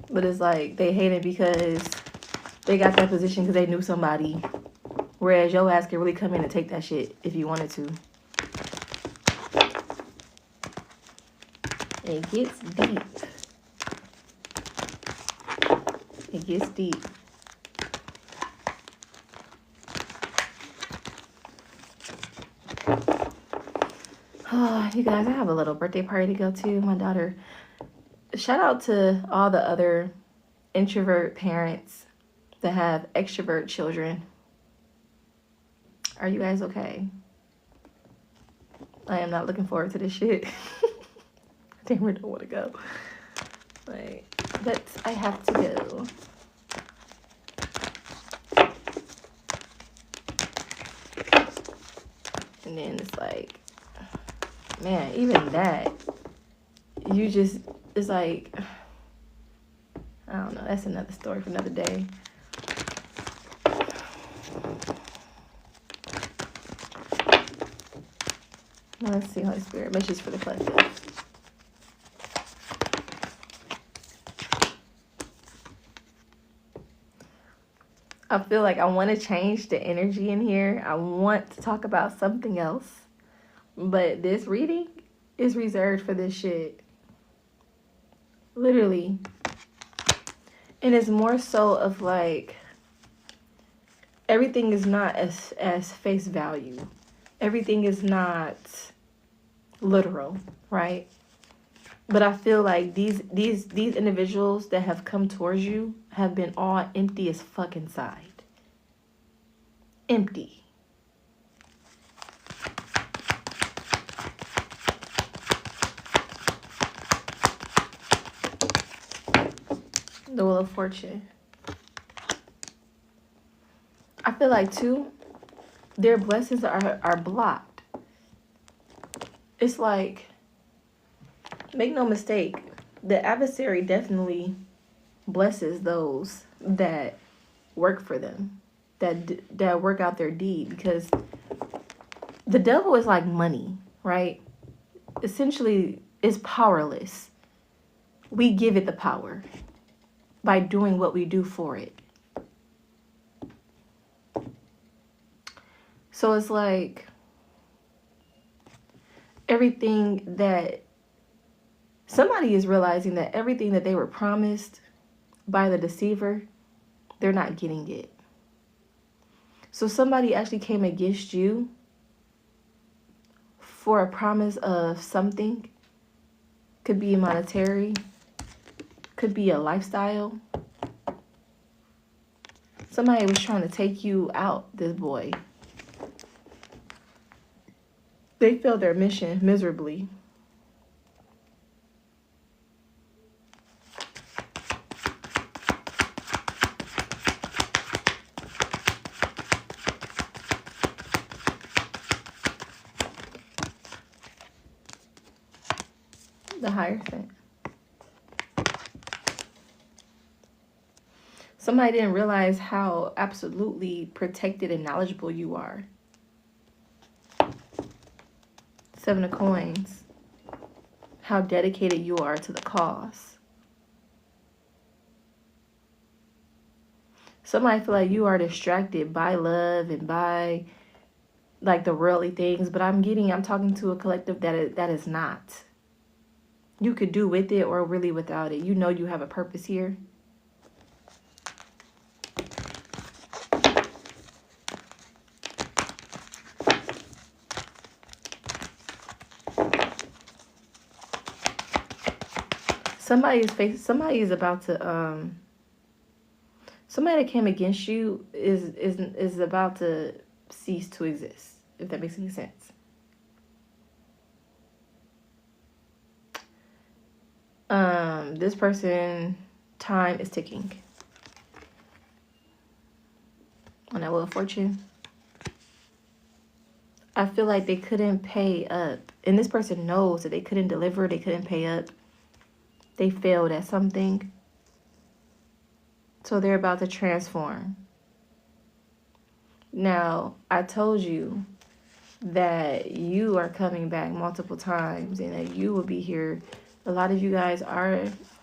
But it's like they hate it because they got that position because they knew somebody. Whereas your ass can really come in and take that shit if you wanted to. It gets deep. It gets deep. Oh, you guys, I have a little birthday party to go to. My daughter. Shout out to all the other introvert parents that have extrovert children. Are you guys okay? I am not looking forward to this shit. I damn don't want to go. Like, but I have to go. And then it's like, man, even that, you just, it's like, I don't know. That's another story for another day. Let's see, Holy Spirit, messages for the collective. I feel like I want to change the energy in here. I want to talk about something else. But this reading is reserved for this shit. Literally. And it's more so of like, everything is not as face value. Everything is not literal, right? But I feel like these individuals that have come towards you have been all empty as fuck inside. Empty. The Wheel of Fortune. I feel like too, their blessings are blocked. It's like, make no mistake, the adversary definitely blesses those that work for them, that work out their deed, because the devil is like money, right? Essentially, it's powerless. We give it the power by doing what we do for it. So it's like everything that somebody is realizing that everything that they were promised by the deceiver, they're not getting it. So somebody actually came against you for a promise of something. Could be monetary, could be a lifestyle. Somebody was trying to take you out, this boy. They failed their mission miserably. The Hierophant. Somebody didn't realize how absolutely protected and knowledgeable you are. Seven of Coins. How dedicated you are to the cause. Somebody feel like you are distracted by love and by like the worldly things, but I'm talking to a collective that is not. You could do with it or really without it. You know you have a purpose here. Somebody is about to somebody that came against you is about to cease to exist, if that makes any sense. This person, time is ticking. On that Wheel of Fortune. I feel like they couldn't pay up. And this person knows that they couldn't deliver, they couldn't pay up. They failed at something. So they're about to transform. Now, I told you that you are coming back multiple times and that you will be here. A lot of you guys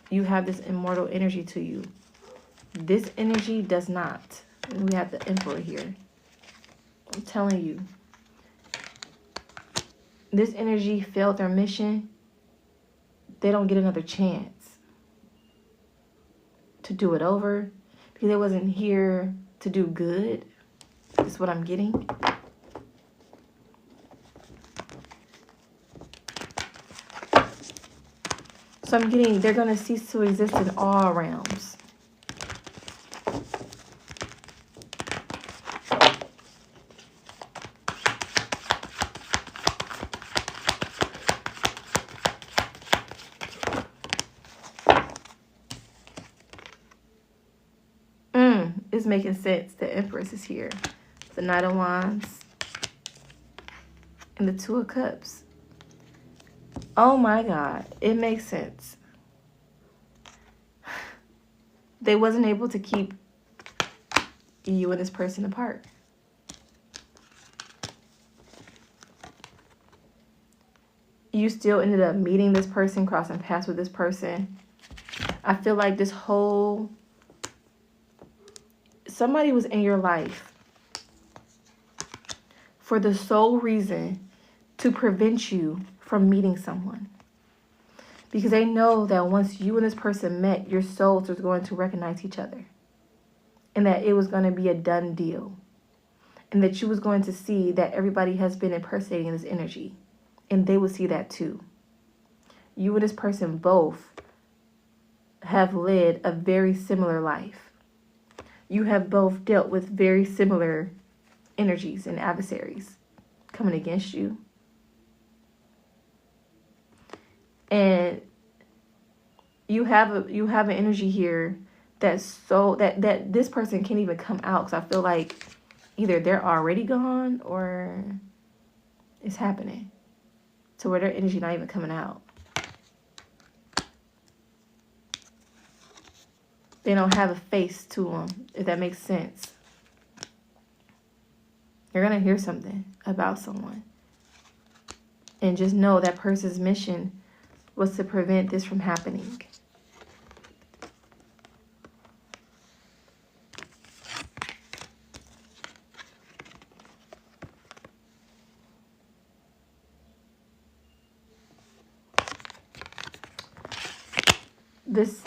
you have this immortal energy to you. This energy does not. We have the Emperor here. I'm telling you. This energy failed their mission. They don't get another chance to do it over because they wasn't here to do good. That's what I'm getting. So I'm getting, they're going to cease to exist in all realms. It's making sense. The Empress is here. The Knight of Wands. And the Two of Cups. Oh my God. It makes sense. They wasn't able to keep you and this person apart. You still ended up meeting this person, crossing paths with this person. I feel like this whole... Somebody was in your life for the sole reason to prevent you from meeting someone. Because they know that once you and this person met, your souls was going to recognize each other. And that it was going to be a done deal. And that you was going to see that everybody has been impersonating this energy. And they would see that too. You and this person both have led a very similar life. You have both dealt with very similar energies and adversaries coming against you. And you have an energy here that's so that this person can't even come out, because I feel like either they're already gone or it's happening to where their energy not even coming out. They don't have a face to them, if that makes sense. You're going to hear something about someone. And just know that person's mission was to prevent this from happening.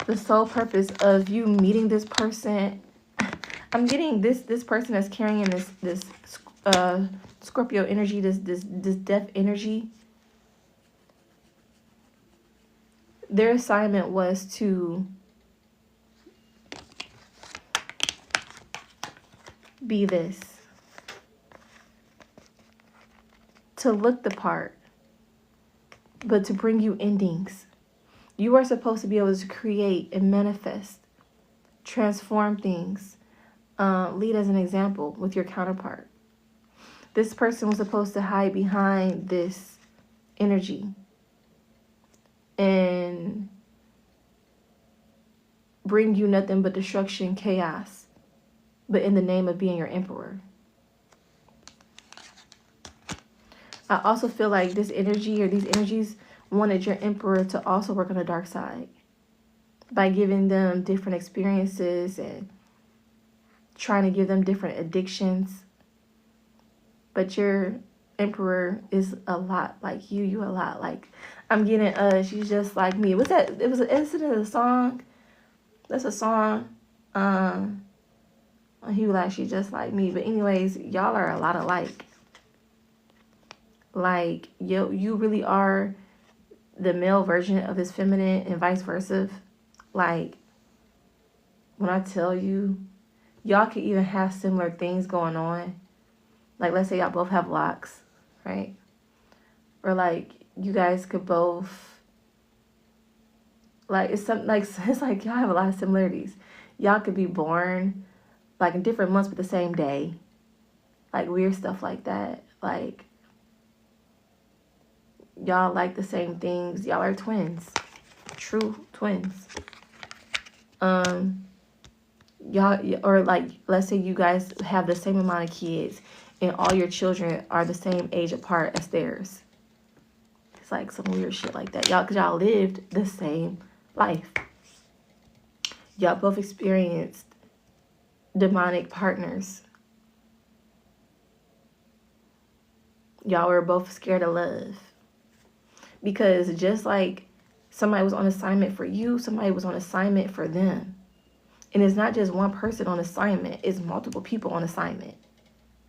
The sole purpose of you meeting this person, I'm getting this person that's carrying this Scorpio energy, this death energy. Their assignment was to be this, to look the part, but to bring you endings. You are supposed to be able to create and manifest, transform things, lead as an example with your counterpart. This person was supposed to hide behind this energy and bring you nothing but destruction, chaos, but in the name of being your emperor. I also feel like this energy or these energies wanted your emperor to also work on the dark side by giving them different experiences and trying to give them different addictions. But your emperor is a lot like you a lot like, I'm getting she's just like me. What's that? It was an incident of a song. That's a song. He was like, she's just like me. But anyways, y'all are a lot alike. Like you really are the male version of this feminine and vice versa. Like, when I tell you, y'all could even have similar things going on. Like, let's say y'all both have locks, right? Or like, you guys could both, like, it's like y'all have a lot of similarities. Y'all could be born like in different months but the same day. Like weird stuff like that. Like, y'all like the same things. Y'all are twins. True twins. Y'all, or like, let's say you guys have the same amount of kids and all your children are the same age apart as theirs. It's like some weird shit like that. Y'all, because y'all lived the same life. Y'all both experienced demonic partners. Y'all were both scared of love. Because just like somebody was on assignment for you, somebody was on assignment for them. And it's not just one person on assignment, it's multiple people on assignment.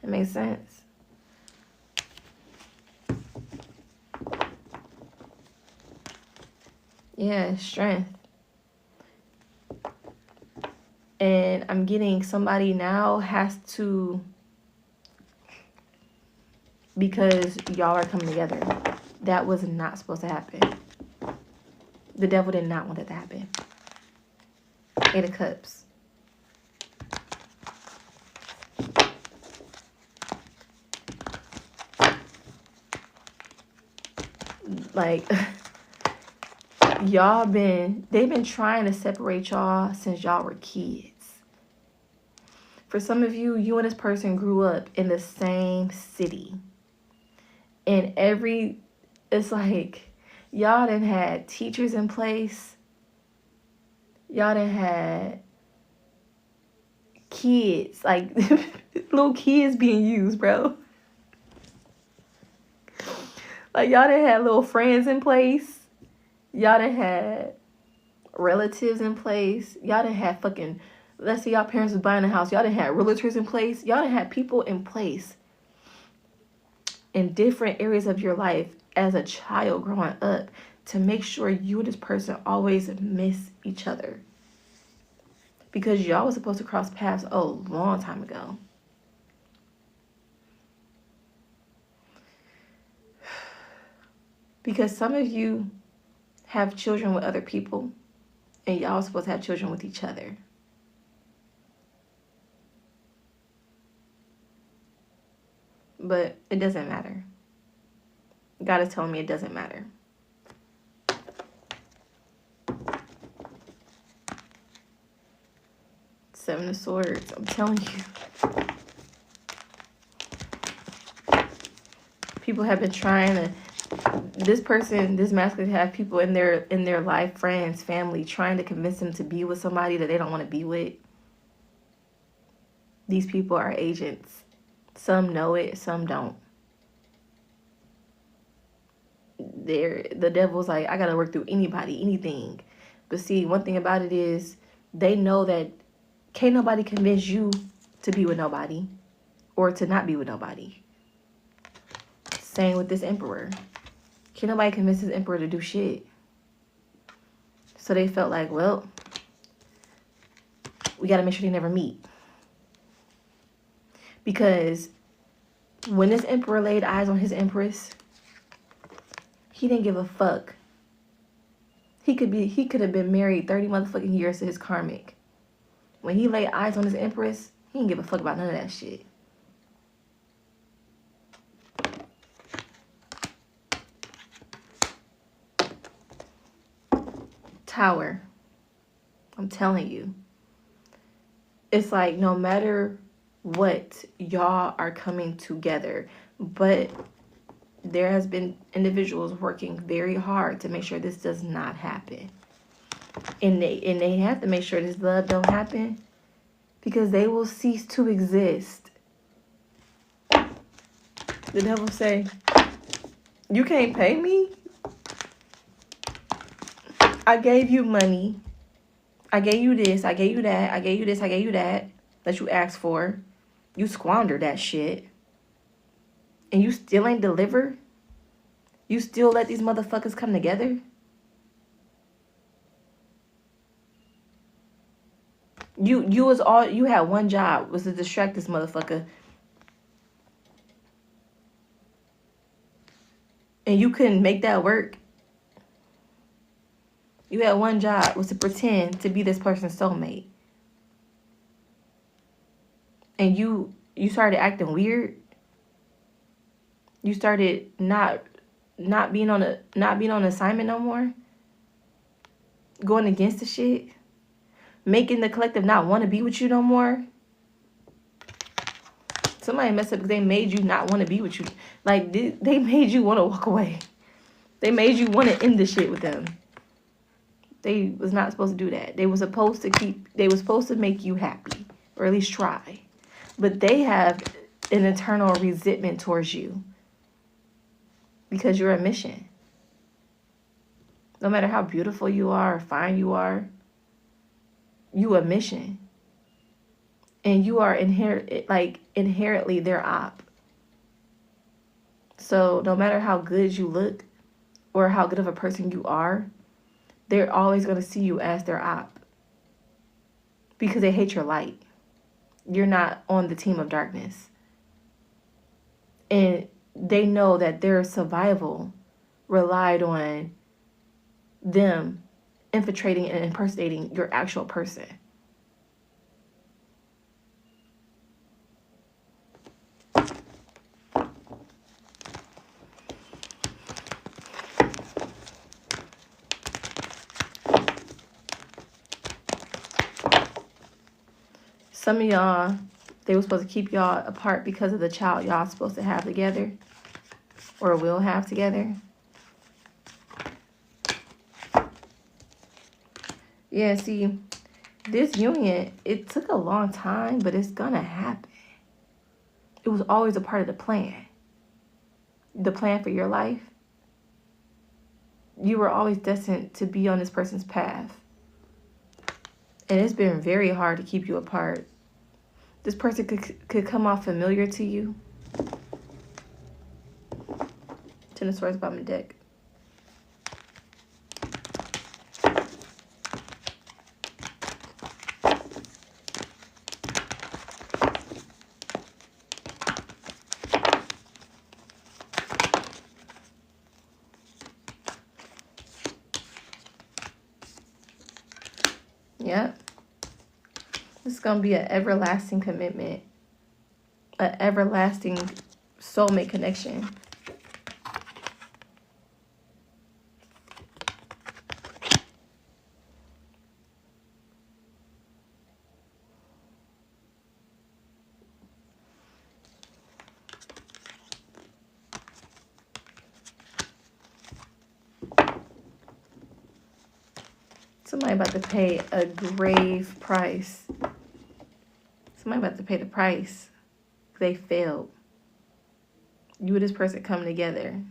It makes sense. Yeah, strength. And I'm getting somebody now has to, because y'all are coming together. That was not supposed to happen. The devil did not want that to happen. Eight of Cups. like, they've been trying to separate y'all since y'all were kids. For some of you, you and this person grew up in the same city. And it's like, y'all done had teachers in place. Y'all done had kids, like, little kids being used, bro. Like, y'all done had little friends in place. Y'all done had relatives in place. Y'all done had fucking, let's say y'all parents was buying a house. Y'all done had realtors in place. Y'all done had people in place in different areas of your life as a child growing up to make sure you and this person always miss each other. Because y'all was supposed to cross paths a long time ago. Because some of you have children with other people, and y'all are supposed to have children with each other. But it doesn't matter. God is telling me it doesn't matter. Seven of Swords, I'm telling you. People have been trying to, this masculine have people in their life, friends, family, trying to convince them to be with somebody that they don't want to be with. These people are agents. Some know it, some don't. The devil's like, I gotta work through anybody, anything. But see, one thing about it is, they know that can't nobody convince you to be with nobody or to not be with nobody. Same with this emperor. Can't nobody convince this emperor to do shit. So they felt like, well, we got to make sure they never meet. Because when this emperor laid eyes on his empress, he didn't give a fuck. He could have been married 30 motherfucking years to his karmic. When he laid eyes on his empress, he didn't give a fuck about none of that shit. Tower. I'm telling you. It's like no matter what, y'all are coming together. But there has been individuals working very hard to make sure this does not happen. And they have to make sure this love don't happen, because they will cease to exist. The devil say, you can't pay me? I gave you money. I gave you this. I gave you that. I gave you this. I gave you that you asked for. You squandered that shit. And you still ain't deliver? You still let these motherfuckers come together? You had one job, was to distract this motherfucker. And you couldn't make that work. You had one job, was to pretend to be this person's soulmate. And you started acting weird. You started not being on assignment no more. Going against the shit. Making the collective not want to be with you no more. Somebody messed up because they made you not want to be with you. Like, they made you want to walk away. They made you want to end the shit with them. They was not supposed to do that. They were supposed to make you happy. Or at least try. But they have an internal resentment towards you. Because you're a mission. No matter how beautiful you are or fine you are, you a mission. And you are inherently their op. So no matter how good you look or how good of a person you are, they're always going to see you as their op. Because they hate your light. You're not on the team of darkness. And they know that their survival relied on them infiltrating and impersonating your actual person. Some of y'all, they were supposed to keep y'all apart because of the child y'all supposed to have together or will have together. Yeah, see, this union, it took a long time, but it's gonna happen. It was always a part of the plan. The plan for your life. You were always destined to be on this person's path. And it's been very hard to keep you apart. This person could come off familiar to you. Ten of Swords bottom of the deck. Yep. This is going to be an everlasting commitment. An everlasting soulmate connection. Somebody about to pay a grave price. Somebody about to pay the price. They failed. You and this person come together.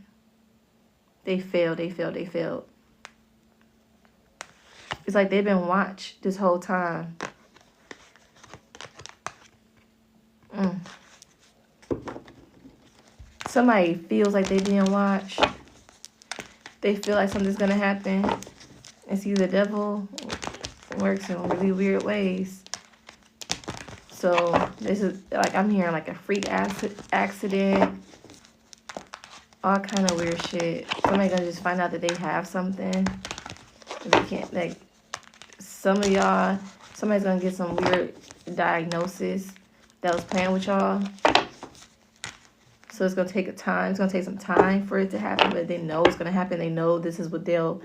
They failed, they failed, they failed. It's like they've been watched this whole time. Somebody feels like they're being watched. They feel like something's going to happen. And see, the devil works in really weird ways. So this is like, I'm hearing like a freak accident, all kind of weird shit. Somebody gonna just find out that they have something. They can't, like, some of y'all, somebody's gonna get some weird diagnosis that was playing with y'all. So it's gonna take a time. It's gonna take some time for it to happen, but they know it's gonna happen. They know this is what they'll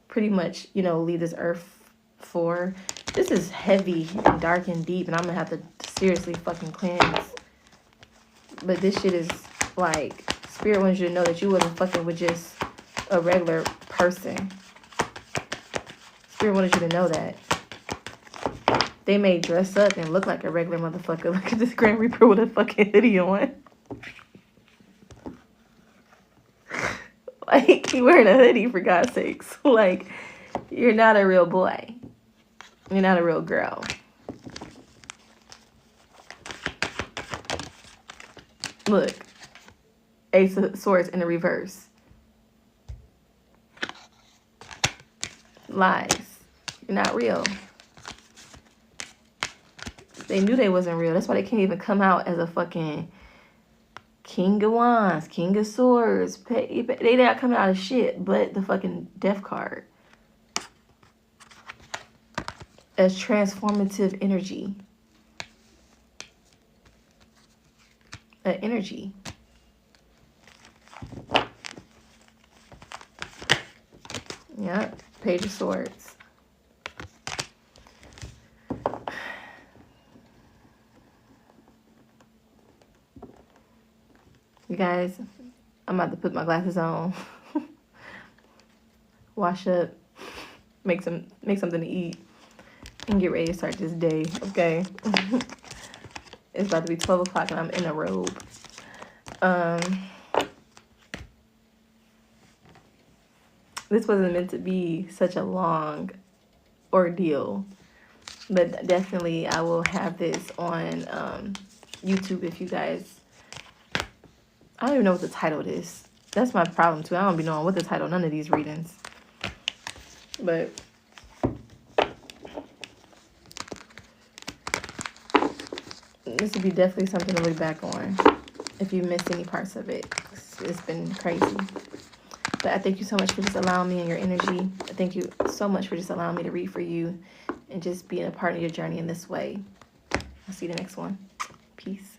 pretty much, you know, leave this earth for. This is heavy and dark and deep, and I'm gonna have to seriously fucking cleanse. But this shit is like, Spirit wants you to know that you wasn't fucking with just a regular person. Spirit wanted you to know that. They may dress up and look like a regular motherfucker. Look at this Grand Reaper with a fucking hoodie on. Like, he wearing a hoodie, for God's sakes. Like, you're not a real boy. You're not a real girl. Look. Ace of Swords in the reverse. Lies. You're not real. They knew they wasn't real. That's why they can't even come out as a fucking King of Wands, King of Swords. They not coming out of shit but the fucking Death card. As transformative energy. An energy. Yeah, Page of Swords. You guys, I'm about to put my glasses on. Wash up. Make something to eat. And get ready to start this day, okay? It's about to be 12 o'clock and I'm in a robe. This wasn't meant to be such a long ordeal. But definitely I will have this on YouTube if you guys... I don't even know what the title is. That's my problem too. I don't be knowing what the title, none of these readings. But... this would be definitely something to look back on if you missed any parts of it. It's been crazy. But I thank you so much for just allowing me in your energy. I thank you so much for just allowing me to read for you and just being a part of your journey in this way. I'll see you in the next one. Peace.